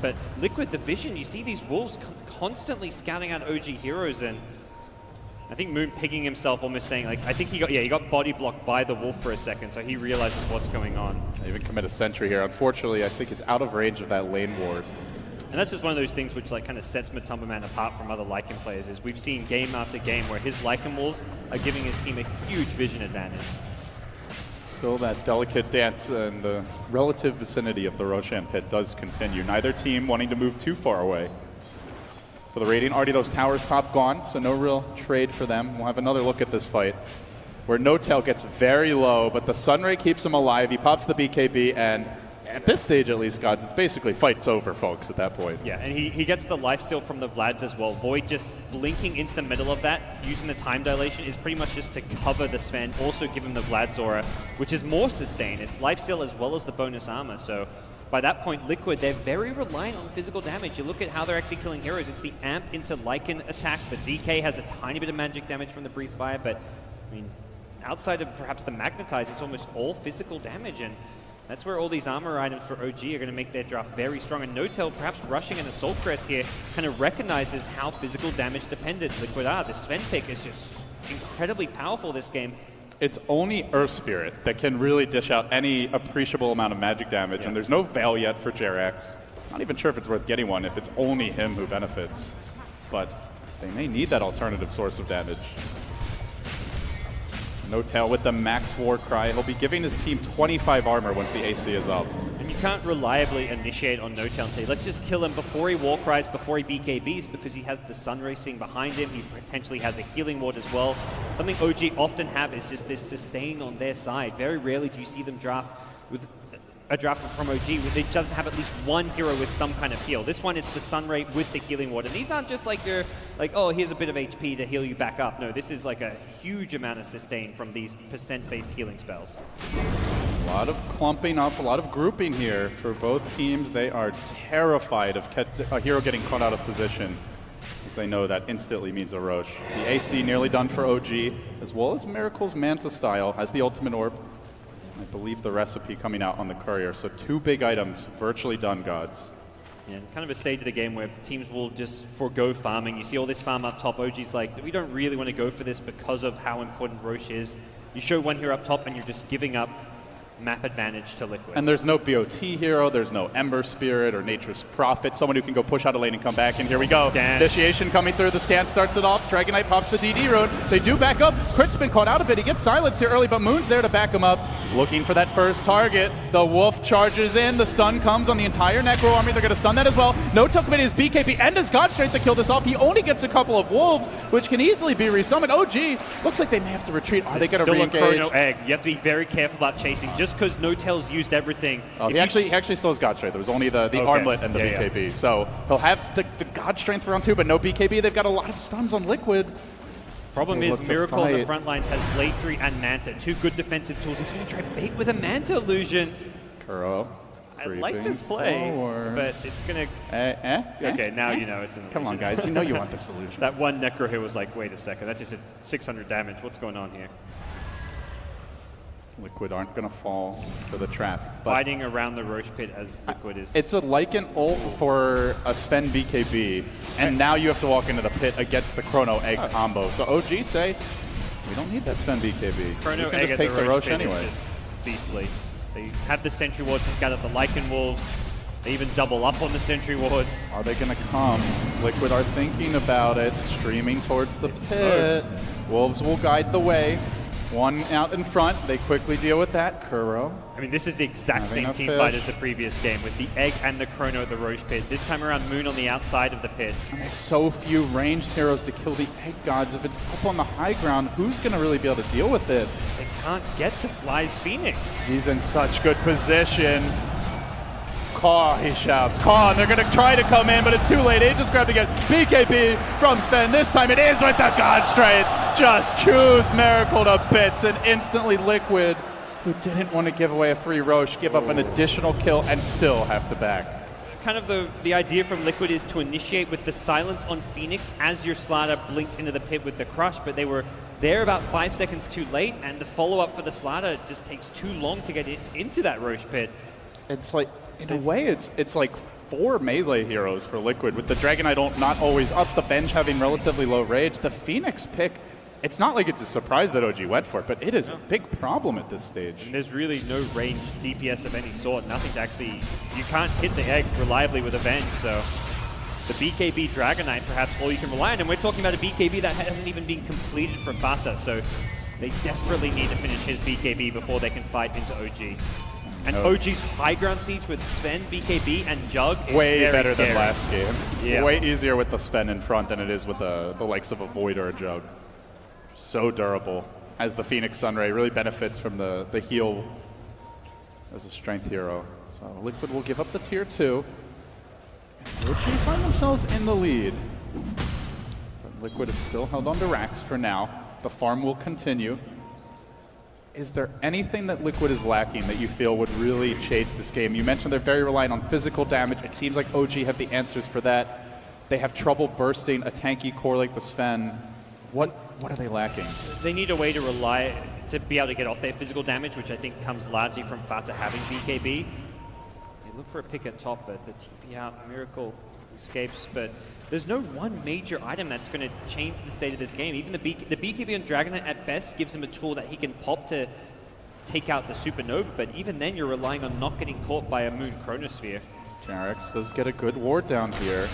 But Liquid, the vision, you see these wolves constantly scouting out OG heroes, and I think Moon pigging himself, almost saying, like, I think he got body blocked by the wolf for a second, so he realizes what's going on. They even commit a sentry here. Unfortunately, I think it's out of range of that lane ward. And that's just one of those things which like kind of sets Matumbaman apart from other Lycan players, is we've seen game after game where his Lycan wolves are giving his team a huge vision advantage. Still, that delicate dance in the relative vicinity of the Roshan pit does continue. Neither team wanting to move too far away. For the Radiant, already those towers top gone, so no real trade for them. We'll have another look at this fight, where No Tail gets very low, but the Sunray keeps him alive. He pops the BKB, and at this stage at least, Gods, it's basically fight's over, folks, at that point. Yeah, and he gets the lifesteal from the Vlads as well. Void just blinking into the middle of that, using the time dilation, is pretty much just to cover the Sven, also give him the Vlad Zora, which is more sustain. It's lifesteal as well as the bonus armor, so by that point, Liquid, they're very reliant on physical damage. You look at how they're actually killing heroes. It's the Amp into Lycan attack. The DK has a tiny bit of magic damage from the Brief Fire, but I mean, outside of perhaps the Magnetize, it's almost all physical damage, and that's where all these armor items for OG are going to make their draft very strong. And Notel, perhaps rushing an Assault Crest here, kind of recognizes how physical damage dependent Liquid are. The Sven pick is just incredibly powerful this game. It's only Earth Spirit that can really dish out any appreciable amount of magic damage, and there's no Veil yet for Jerax. Not even sure if it's worth getting one if it's only him who benefits, but they may need that alternative source of damage. Notel with the Max War Cry. He'll be giving his team 25 armor once the AC is up. And you can't reliably initiate on Notel and say, let's just kill him before he War Cries, before he BKBs, because he has the Sun Racing behind him. He potentially has a Healing Ward as well. Something OG often have is just this sustain on their side. Very rarely do you see them draft with a draft from OG where they doesn't have at least one hero with some kind of heal. This one, it's the Sun Ray with the Healing Ward. And these aren't just like they're like, oh, here's a bit of HP to heal you back up. No, this is like a huge amount of sustain from these percent-based healing spells. A lot of clumping up, a lot of grouping here for both teams. They are terrified of a hero getting caught out of position, as they know that instantly means a Roche. The AC nearly done for OG, as well as Miracle's Manta style has the ultimate orb. I believe the recipe coming out on the courier. So 2 big items virtually done, Gods. Yeah, and kind of a stage of the game where teams will just forego farming. You see all this farm up top. OG's like, we don't really want to go for this because of how important Roche is. You show one hero up top and you're just giving up map advantage to Liquid. And there's no BOT hero, there's no Ember Spirit or Nature's Prophet, someone who can go push out a lane and come back, and here we go. Scan. Initiation coming through, the scan starts it off, Dragon Knight pops the DD rune, they do back up, Crit's been caught out a bit, he gets silenced here early, but Moon's there to back him up, looking for that first target. The Wolf charges in, the stun comes on the entire Necro army, they're going to stun that as well. Notel committed his BKB and his God Strength to kill this off, he only gets a couple of Wolves, which can easily be resummoned. OG, looks like they may have to retreat. Are they going to re-engage? Still a Chrono Egg. You have to be very careful about chasing, just because Notel's used everything. Oh, he actually still has God Strength. There was only the Armlet and the BKB. Yeah. So he'll have the God Strength for round 2, but no BKB. They've got a lot of stuns on Liquid. Problem is, Miracle on the front lines has Blade 3 and Manta, 2 good defensive tools. He's going to try bait with a Manta illusion. Kuro. I like this play, but it's going to... Okay, now you know it's an illusion. Come on, guys. You know you want this illusion. That one Necro hit was like, wait a second, that just did 600 damage. What's going on here? Liquid aren't going to fall for the trap. Fighting around the Roche pit as Liquid is... It's a Lycan ult for a Sven BKB, and now you have to walk into the pit against the Chrono Egg combo. So OG say, we don't need that Sven BKB. Chrono we can Egg just at take the Roche pit anyway. is just beastly. They have the Sentry Ward to scout out the Lycan Wolves. They even double up on the Sentry Wards. Are they going to come? Liquid are thinking about it, streaming towards the pit. Wolves will guide the way. One out in front, they quickly deal with that. Kuro. I mean, this is the exact same team fight as the previous game with the Egg and the Chrono at the Roche pit. This time around, Moon on the outside of the pit. And there's so few ranged heroes to kill the Egg Gods. If it's up on the high ground, who's going to really be able to deal with it? They can't get to Fly's Phoenix. He's in such good position. Caw, he shouts. Caw, and they're going to try to come in, but it's too late. Aegis grab to get BKB from Sven. This time it is with the God Strength. Just chews Miracle to bits, and instantly Liquid, who didn't want to give away a free Roche, give up an additional kill and still have to back. Kind of the idea from Liquid is to initiate with the silence on Phoenix as your Slider blinked into the pit with the Crush, but they were there about 5 seconds too late, and the follow-up for the Slider just takes too long to get into that Roche pit. It's like, in a way, it's like 4 melee heroes for Liquid, with the Dragon Knight not always up, the bench having relatively low rage. The Phoenix pick, it's not like it's a surprise that OG went for it, but it is a big problem at this stage. And there's really no ranged DPS of any sort, nothing to actually... You can't hit the Egg reliably with Avenge, so... The BKB Dragon Knight, perhaps all you can rely on, and we're talking about a BKB that hasn't even been completed for Bata, so they desperately need to finish his BKB before they can fight into OG. And OG's high ground siege with Sven, BKB, and Jug is way very better scary. than last game. Yeah. Way easier with the Sven in front than it is with the likes of a Void or a Jug. So durable. As the Phoenix Sunray really benefits from the heal as a strength hero. So Liquid will give up the tier 2. OG find themselves in the lead. But Liquid is still held on to racks for now. The farm will continue. Is there anything that Liquid is lacking that you feel would really change this game? You mentioned they're very reliant on physical damage. It seems like OG have the answers for that. They have trouble bursting a tanky core like the Sven. What are they lacking? They need a way to be able to get off their physical damage, which I think comes largely from Fata having BKB. They look for a pick at top, but the TP out, Miracle escapes, but there's no one major item that's going to change the state of this game. Even the BKB on Dragonite at best gives him a tool that he can pop to take out the Supernova, but even then you're relying on not getting caught by a Moon Chronosphere. Jarex does get a good ward down here.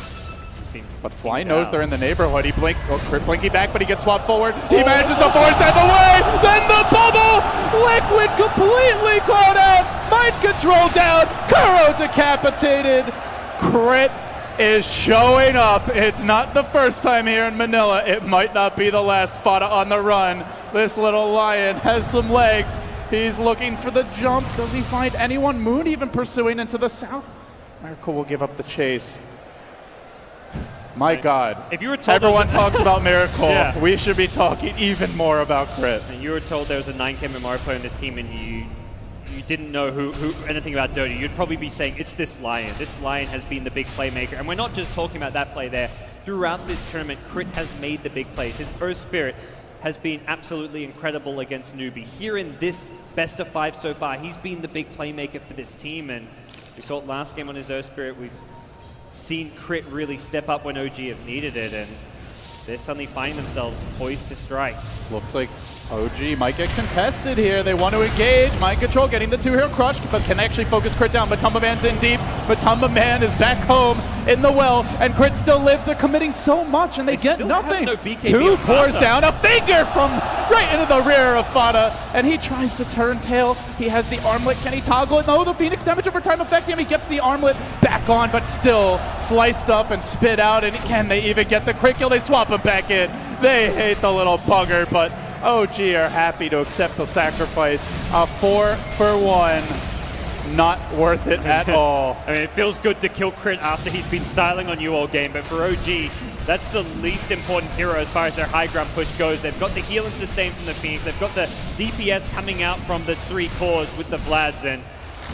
But Fly knows they're in the neighborhood. He Blinky back, but he gets swapped forward. He manages to force out the way. Then the bubble! Liquid completely caught out. Mind control down. Kuro decapitated. Crit is showing up. It's not the first time here in Manila. It might not be the last. Fata on the run. This little lion has some legs. He's looking for the jump. Does he find anyone? Moon even pursuing into the south. Miracle will give up the chase. My God. If you were told everyone talks about Miracle, yeah. We should be talking even more about Crit. And you were told there was a 9K Memorial player in this team and you didn't know who anything about DOTA, you'd probably be saying, it's this Lion. This Lion has been the big playmaker. And we're not just talking about that play there. Throughout this tournament, Crit has made the big plays. His Earth Spirit has been absolutely incredible against Newbie. Here in this best of 5 so far, he's been the big playmaker for this team. And we saw it last game on his Earth Spirit. We've seen Crit really step up when OG have needed it, and they're suddenly finding themselves poised to strike. Looks like OG might get contested here. They want to engage. Mind Control getting the 2-hero crush, but can actually focus Crit down. Matumba Man's in deep. Matumba Man is back home in the well, and Crit still lives. They're committing so much, and they get nothing. No BKB 2 cores Fata. down. A finger from right into the rear of Fata, and he tries to turn tail. He has the armlet. Can he toggle it? No, the Phoenix damage over time affecting him. He gets the armlet back on, but still sliced up and spit out. And can they even get the crit kill? They swap him back in. They hate the little bugger, but OG are happy to accept the sacrifice. A 4-for-1. Not worth it at all. I mean, it feels good to kill Crit after he's been styling on you all game, but for OG, that's the least important hero as far as their high ground push goes. They've got the heal and sustain from the Phoenix. They've got the DPS coming out from the 3 cores with the Vlads, and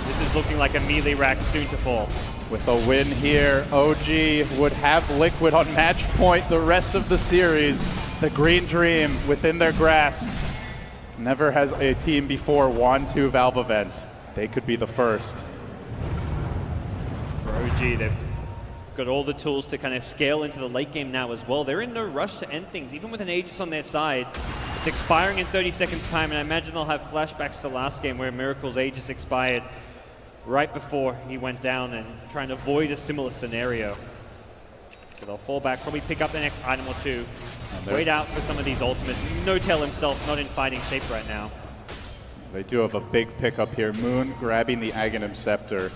this is looking like a melee rack soon to fall. With a win here, OG would have Liquid on match point the rest of the series. The Green Dream within their grasp. Never has a team before won 2 Valve events. They could be the first. For OG, they've got all the tools to kind of scale into the late game now as well. They're in no rush to end things, even with an Aegis on their side. It's expiring in 30 seconds time, and I imagine they'll have flashbacks to last game where Miracle's Aegis expired right before he went down and trying to avoid a similar scenario. So they'll fall back, probably pick up the next item or 2. Wait out for some of these ultimates. No-Tail himself not in fighting shape right now. They do have a big pickup here. Moon grabbing the Aghanim Scepter.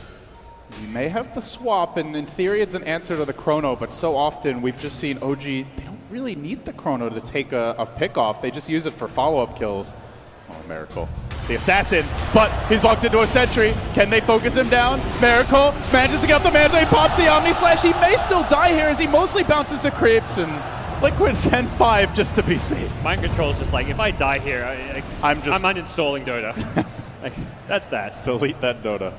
He may have the swap, and in theory it's an answer to the Chrono, but so often we've just seen OG, they don't really need the Chrono to take a pick off. They just use it for follow-up kills. Oh, Miracle. The assassin, but he's walked into a sentry. Can they focus him down? Miracle manages to get up the Manzo. He pops the Omni Slash. He may still die here as he mostly bounces to creeps, and Liquid send 5 just to be safe. Mind Control is just like, if I die here, I'm uninstalling Dota. Like, that's that. Delete that Dota.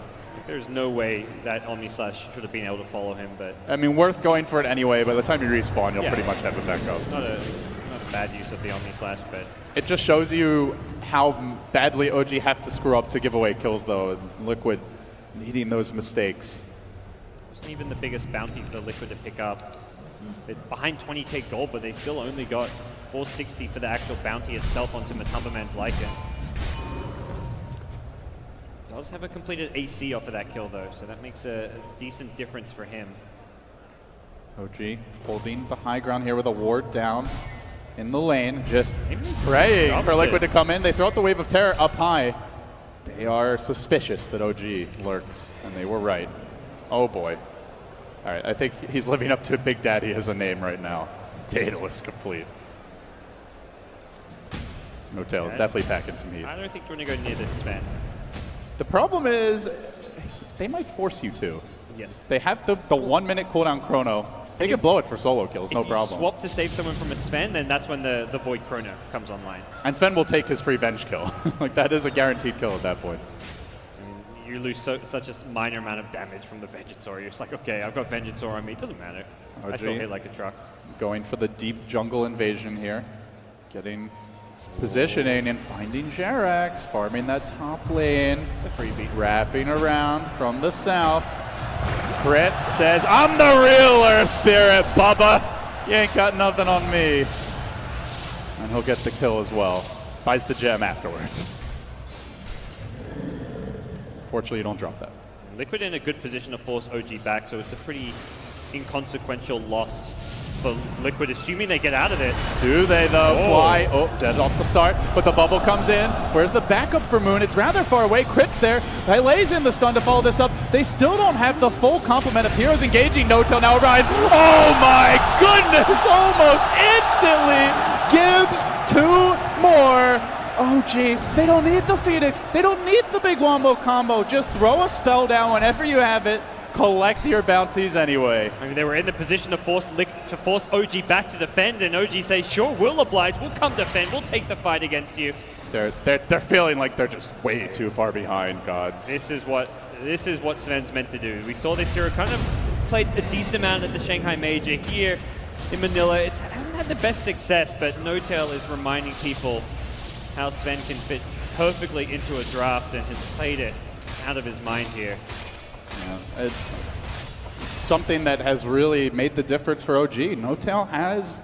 There's no way that Omni Slash should have been able to follow him, but I mean, worth going for it anyway. By the time you respawn, you'll pretty much have it back up. Not a bad use of the Omni Slash, but it just shows you how badly OG have to screw up to give away kills, though. And Liquid needing those mistakes. It wasn't even the biggest bounty for Liquid to pick up. They're behind 20k gold, but they still only got 460 for the actual bounty itself onto Matumba Man's Lycan. Does have a completed AC off of that kill, though, so that makes a decent difference for him. OG holding the high ground here with a ward down in the lane, just praying for Liquid to come in. They throw out the Wave of Terror up high. They are suspicious that OG lurks, and they were right. Oh boy. All right, I think he's living up to Big Daddy as a name right now. Daedalus complete. No-Tail is definitely packing some heat. I don't think you're going to go near this, Sven. The problem is they might force you to. Yes. They have the 1 minute cooldown chrono. They can blow it for solo kills, no problem. If you swap to save someone from a Sven, then that's when the Void Chrono comes online. And Sven will take his free Venge kill. Like, that is a guaranteed kill at that point. You lose such a minor amount of damage from the Vengeance Aura. You're just like, okay, I've got Vengeance Aura on me. It doesn't matter. I still hit like a truck. Going for the deep jungle invasion here. Getting positioning and finding Jerax. Farming that top lane. It's a freebie. Wrapping around from the south. Crit says, I'm the real Earth Spirit, Bubba. You ain't got nothing on me. And he'll get the kill as well. Buys the gem afterwards. Fortunately, you don't drop that. Liquid in a good position to force OG back, so it's a pretty inconsequential loss for Liquid, assuming they get out of it. Do they, though? Fly. Oh, dead off the start, but the bubble comes in. Where's the backup for Moon? It's rather far away. Crit's there. Lays in the stun to follow this up. They still don't have the full complement of heroes engaging. No-Tail now arrives. Oh my goodness! Almost instantly. Gibbs 2 more. Oh, gee. They don't need the Phoenix. They don't need the big wombo combo. Just throw a spell down whenever you have it. Collect your bounties anyway. I mean, they were in the position to force OG back to defend, and OG says, sure, we'll oblige, we'll come defend, we'll take the fight against you. They're feeling like they're just way too far behind, gods. This is what Sven's meant to do. We saw this hero kind of played a decent amount at the Shanghai Major. Here in Manila, it hasn't had the best success, but No-Tail is reminding people how Sven can fit perfectly into a draft and has played it out of his mind here. Yeah, it's something that has really made the difference for OG. No-Tail has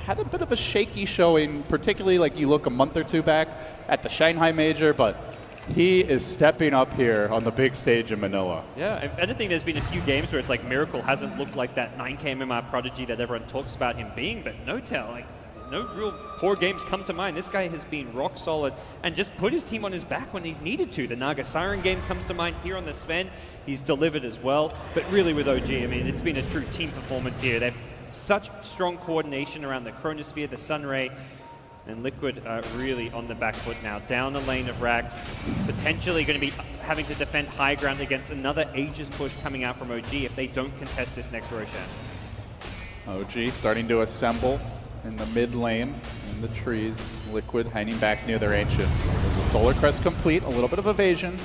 had a bit of a shaky showing, particularly like you look a month or two back at the Shanghai Major, but he is stepping up here on the big stage in Manila. Yeah, if anything, there's been a few games where it's like Miracle hasn't looked like that 9K MMR prodigy that everyone talks about him being, but No-Tail, like, no real poor games come to mind. This guy has been rock solid and just put his team on his back when he's needed to. The Naga Siren game comes to mind here on the Sven. He's delivered as well. But really with OG, I mean, it's been a true team performance here. They've such strong coordination around the Chronosphere, the Sunray, and Liquid are really on the back foot now. Down the lane of Rax, potentially going to be having to defend high ground against another Aegis push coming out from OG if they don't contest this next Roshan. OG starting to assemble in the mid lane, in the trees. Liquid hanging back near their Ancients. There's a Solar Crest complete, a little bit of evasion.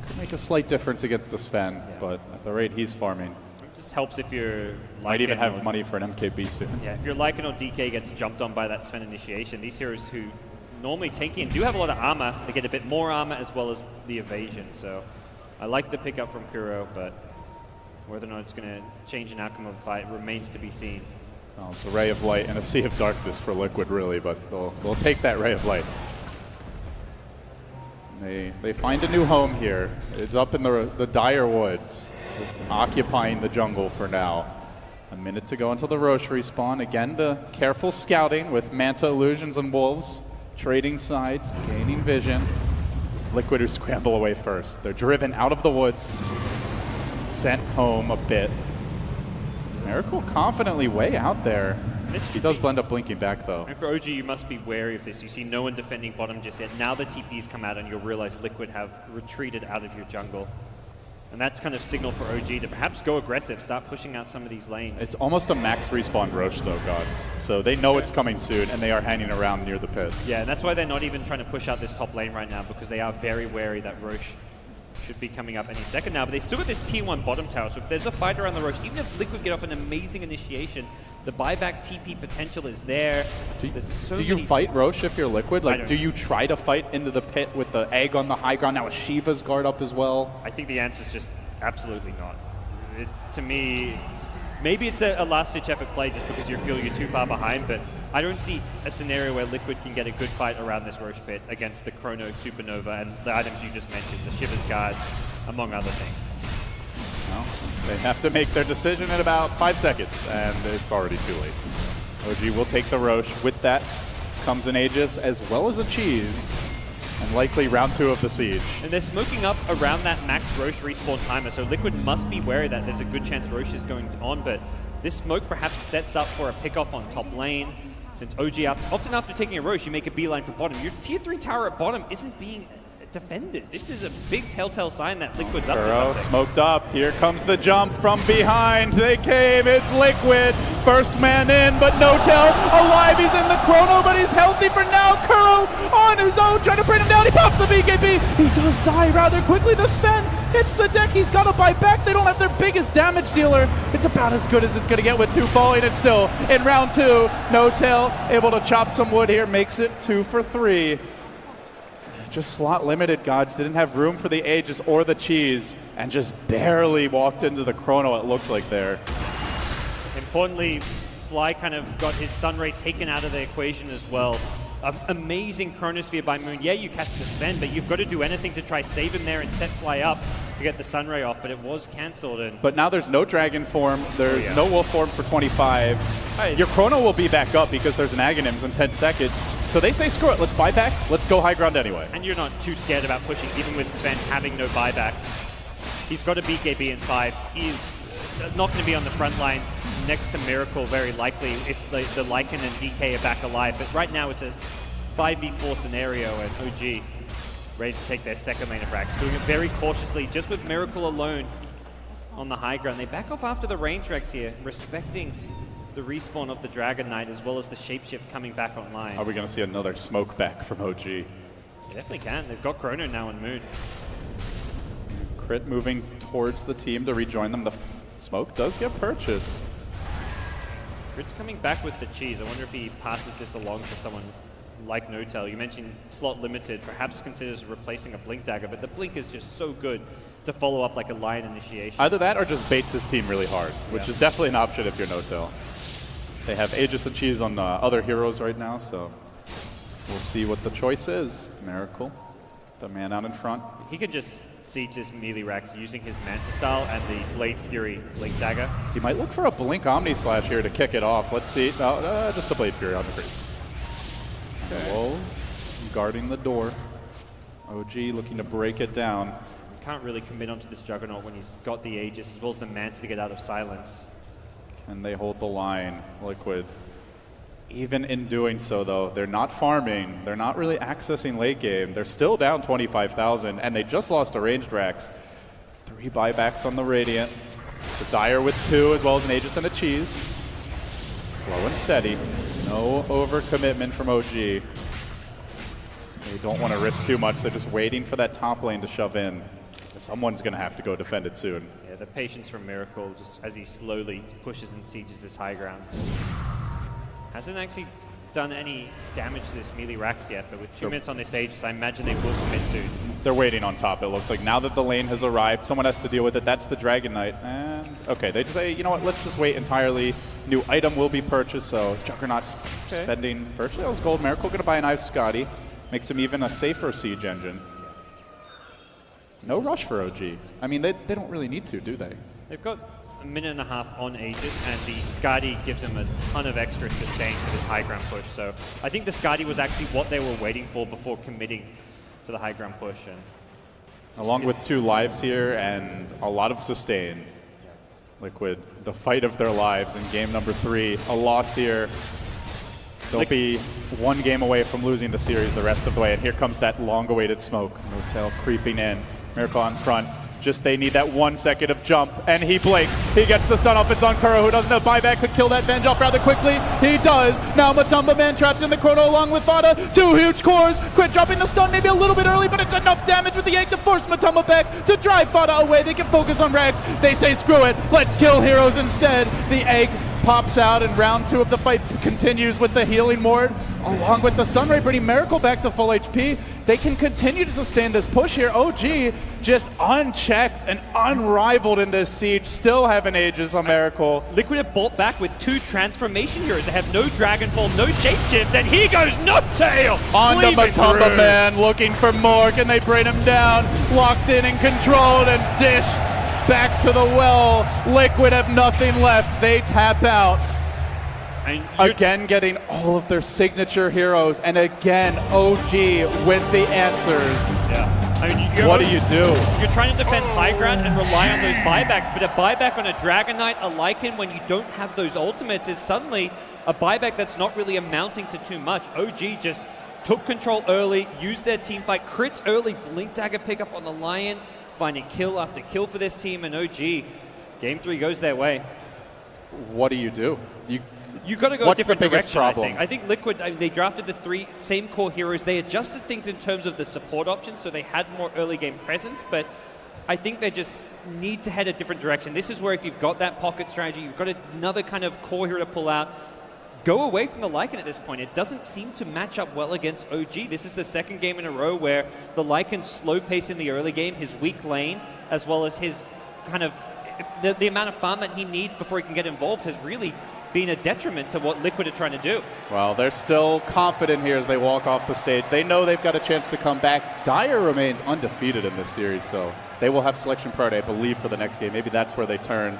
Could make a slight difference against the Sven, but at the rate he's farming. It just helps if you're Might even have money for an MKB soon. Yeah, if you're Lycan or DK gets jumped on by that Sven initiation, these heroes who normally tanky and do have a lot of armor, they get a bit more armor as well as the evasion. So I like the pickup from Kuro, but whether or not it's going to change an outcome of the fight remains to be seen. Oh, it's a ray of light and a sea of darkness for Liquid, really, but they'll take that ray of light. They find a new home here. It's up in the dire woods, just occupying the jungle for now. A minute to go until the Roche respawn. Again, the careful scouting with Manta Illusions and Wolves, trading sides, gaining vision. It's Liquid who scramble away first. They're driven out of the woods, sent home a bit. Miracle confidently way out there. He does blend up blinking back, though. And for OG, you must be wary of this. You see no one defending bottom just yet. Now the TPs come out and you'll realize Liquid have retreated out of your jungle. And that's kind of signal for OG to perhaps go aggressive, start pushing out some of these lanes. It's almost a max respawn Roche, though, gods. So they know it's coming soon, and they are hanging around near the pit. Yeah, and that's why they're not even trying to push out this top lane right now, because they are very wary that Roche should be coming up any second now. But they still got this tier 1 bottom tower, so if there's a fight around the Roche, even if Liquid get off an amazing initiation, the buyback TP potential is there. Do you fight Roche if you're Liquid? Like, do you try to fight into the pit with the egg on the high ground? Now with Shiva's guard up as well? I think the answer is just absolutely not. To me, maybe it's a last-ditch effort play just because you feel you're too far behind, but I don't see a scenario where Liquid can get a good fight around this Roche pit against the Chrono Supernova and the items you just mentioned, the Shiva's guard, among other things. Well, they have to make their decision in about 5 seconds, and it's already too late. OG will take the Roche. With that comes an Aegis as well as a Cheese, and likely round 2 of the Siege. And they're smoking up around that max Roche respawn timer, so Liquid must be wary that there's a good chance Roche is going on, but this smoke perhaps sets up for a pickoff on top lane. Since OG, often after taking a Roche, you make a beeline for bottom. Your tier 3 tower at bottom isn't being defended. This is a big telltale sign that Liquid's up to Kuro something. smoked up. Here comes the jump from behind. They came. It's Liquid. First man in, but NoTel alive. He's in the chrono, but he's healthy for now. Kuro on his own, trying to bring him down. He pops the BKB. He does die rather quickly. The Sven hits the deck. He's got to buy back. They don't have their biggest damage dealer. It's about as good as it's going to get with 2 falling. And still, in round 2, NoTel able to chop some wood here. Makes it 2 for 3. Just slot limited, Gods. Didn't have room for the Aegis or the cheese, and just barely walked into the chrono, it looked like there. Importantly, Fly kind of got his Sunray taken out of the equation as well. Amazing Chronosphere by Moon. Yeah, you catch the Sven, but you've got to do anything to try save him there and set Fly up to get the Sunray off, but it was cancelled. But now there's no Dragon form, there's no Wolf form for 25. Right. Your chrono will be back up because there's an Aghanims in 10 seconds. So they say, screw it, let's buy back, let's go high ground anyway. And you're not too scared about pushing, even with Sven having no buyback. He's got a BKB in 5. He's not going to be on the front lines next to Miracle, very likely, if the Lycan and DK are back alive. But right now it's a 5v4 scenario, and OG ready to take their second lane of Rax, doing it very cautiously, just with Miracle alone on the high ground. They back off after the range Rex here, respecting the respawn of the Dragon Knight as well as the shapeshift coming back online. Are we going to see another smoke back from OG? They definitely can. They've got Chrono now on Moon. Crit moving towards the team to rejoin them. The smoke does get purchased. Crit's coming back with the cheese. I wonder if he passes this along to someone like NoTel. You mentioned slot limited, perhaps considers replacing a Blink Dagger, but the Blink is just so good to follow up like a Lion Initiation. Either that or just baits his team really hard, which is definitely an option if you're NoTel. They have Aegis and Cheese on other heroes right now, so we'll see what the choice is. Miracle, the man out in front. He can just siege this melee Rax using his Manta Style and the Blade Fury Blink Dagger. He might look for a Blink Omni Slash here to kick it off. Let's see. No, just a Blade Fury on the creeps. Okay. Wolves guarding the door. OG looking to break it down. Can't really commit onto this Juggernaut when he's got the Aegis as well as the Manta to get out of silence. And they hold the line, Liquid. Even in doing so, though, they're not farming. They're not really accessing late game. They're still down 25,000, and they just lost a ranged Rax. 3 buybacks on the Radiant. The Dire with 2, as well as an Aegis and a Cheese. Slow and steady. No overcommitment from OG. They don't want to risk too much. They're just waiting for that top lane to shove in. Someone's going to have to go defend it soon. Yeah, the patience from Miracle, just as he slowly pushes and sieges this high ground. Hasn't actually done any damage to this melee Rax yet, but with 2 minutes on this Aegis, I imagine they will commit soon. They're waiting on top, it looks like. Now that the lane has arrived, someone has to deal with it. That's the Dragon Knight. And, okay, they just say, you know what, let's just wait entirely. New item will be purchased, so Juggernaut spending virtually all his gold. Miracle going to buy an Ice Scotty. Makes him even a safer siege engine. No rush for OG. I mean, they don't really need to, do they? They've got a minute and a half on Aegis, and the Skadi gives them a ton of extra sustain for this high ground push. So I think the Skadi was actually what they were waiting for before committing to the high ground push. And along with 2 lives here and a lot of sustain. Liquid, the fight of their lives in game number 3. A loss here. They'll be 1 game away from losing the series the rest of the way. And here comes that long-awaited smoke. NoTel creeping in. Miracle on front. Just they need that 1 second of jump, and he blinks. He gets the stun off. It's on Kuro, who doesn't have buyback, could kill that Venge off rather quickly. He does. Now Matumba Man trapped in the chrono along with Vada. 2 huge cores. Quit dropping the stun maybe a little bit early, but it's enough damage with the yank to force Matumba back to drive Vada away. They can focus on Rax. They say screw it. Let's kill heroes instead. The egg pops out, and round 2 of the fight continues with the healing ward along with the Sunray bringing Miracle back to full HP. They can continue to sustain this push here. OG just unchecked and unrivaled in this siege. Still have an Aegis on Miracle. Liquid have bought back with 2 transformation heroes. They have no Dragonfall, no Shapeshift, and here goes NoTel! On the Matumba Man, looking for more. Can they bring him down? Locked in and controlled and dished back to the well. Liquid have nothing left. They tap out. Again getting all of their signature heroes, and again OG with the answers. Yeah. I mean, what do you do? You're trying to defend high ground and rely on those buybacks, but a buyback on a Dragon Knight, a Lycan, when you don't have those ultimates, is suddenly a buyback that's not really amounting to too much. OG just took control early, used their team fight, crits early, blink dagger pickup on the Lion, finding kill after kill for this team, and OG, game 3 goes their way. What do? You got to go What's a different the biggest direction, problem? I think Liquid, they drafted the 3 same core heroes. They adjusted things in terms of the support options, so they had more early game presence, but I think they just need to head a different direction. This is where if you've got that pocket strategy, you've got another kind of core hero to pull out, go away from the Lycan at this point. It doesn't seem to match up well against OG. This is the second game in a row where the Lycan's slow pace in the early game, his weak lane, as well as his kind of the amount of farm that he needs before he can get involved has really been a detriment to what Liquid are trying to do. Well, they're still confident here as they walk off the stage. They know they've got a chance to come back. Dire remains undefeated in this series, so they will have selection priority, I believe, for the next game. Maybe that's where they turn.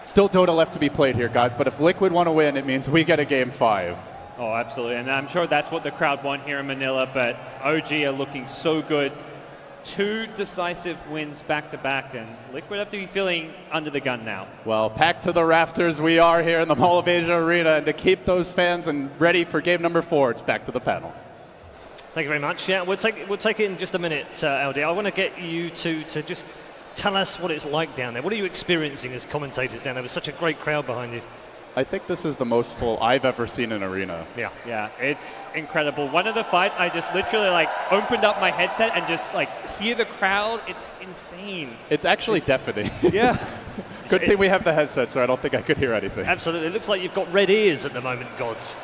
Still Dota left to be played here, guys, but if Liquid want to win, it means we get a game 5. Oh, absolutely, and I'm sure that's what the crowd want here in Manila, but OG are looking so good. 2 decisive wins back-to-back, and Liquid have to be feeling under the gun now. Well, packed to the rafters we are here in the Mall of Asia Arena, and to keep those fans and ready for game number 4, it's back to the panel. Thank you very much. Yeah, we'll take it in just a minute, LD. I want to get you to just tell us what it's like down there. What are you experiencing as commentators down there with such a great crowd behind you? I think this is the most full I've ever seen an arena. Yeah, it's incredible. One of the fights, I just literally opened up my headset and just hear the crowd. It's insane. It's actually deafening. Yeah. Good thing we have the headset, so I don't think I could hear anything. Absolutely. It looks like you've got red ears at the moment, gods.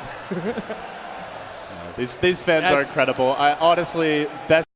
These fans are incredible. I honestly, best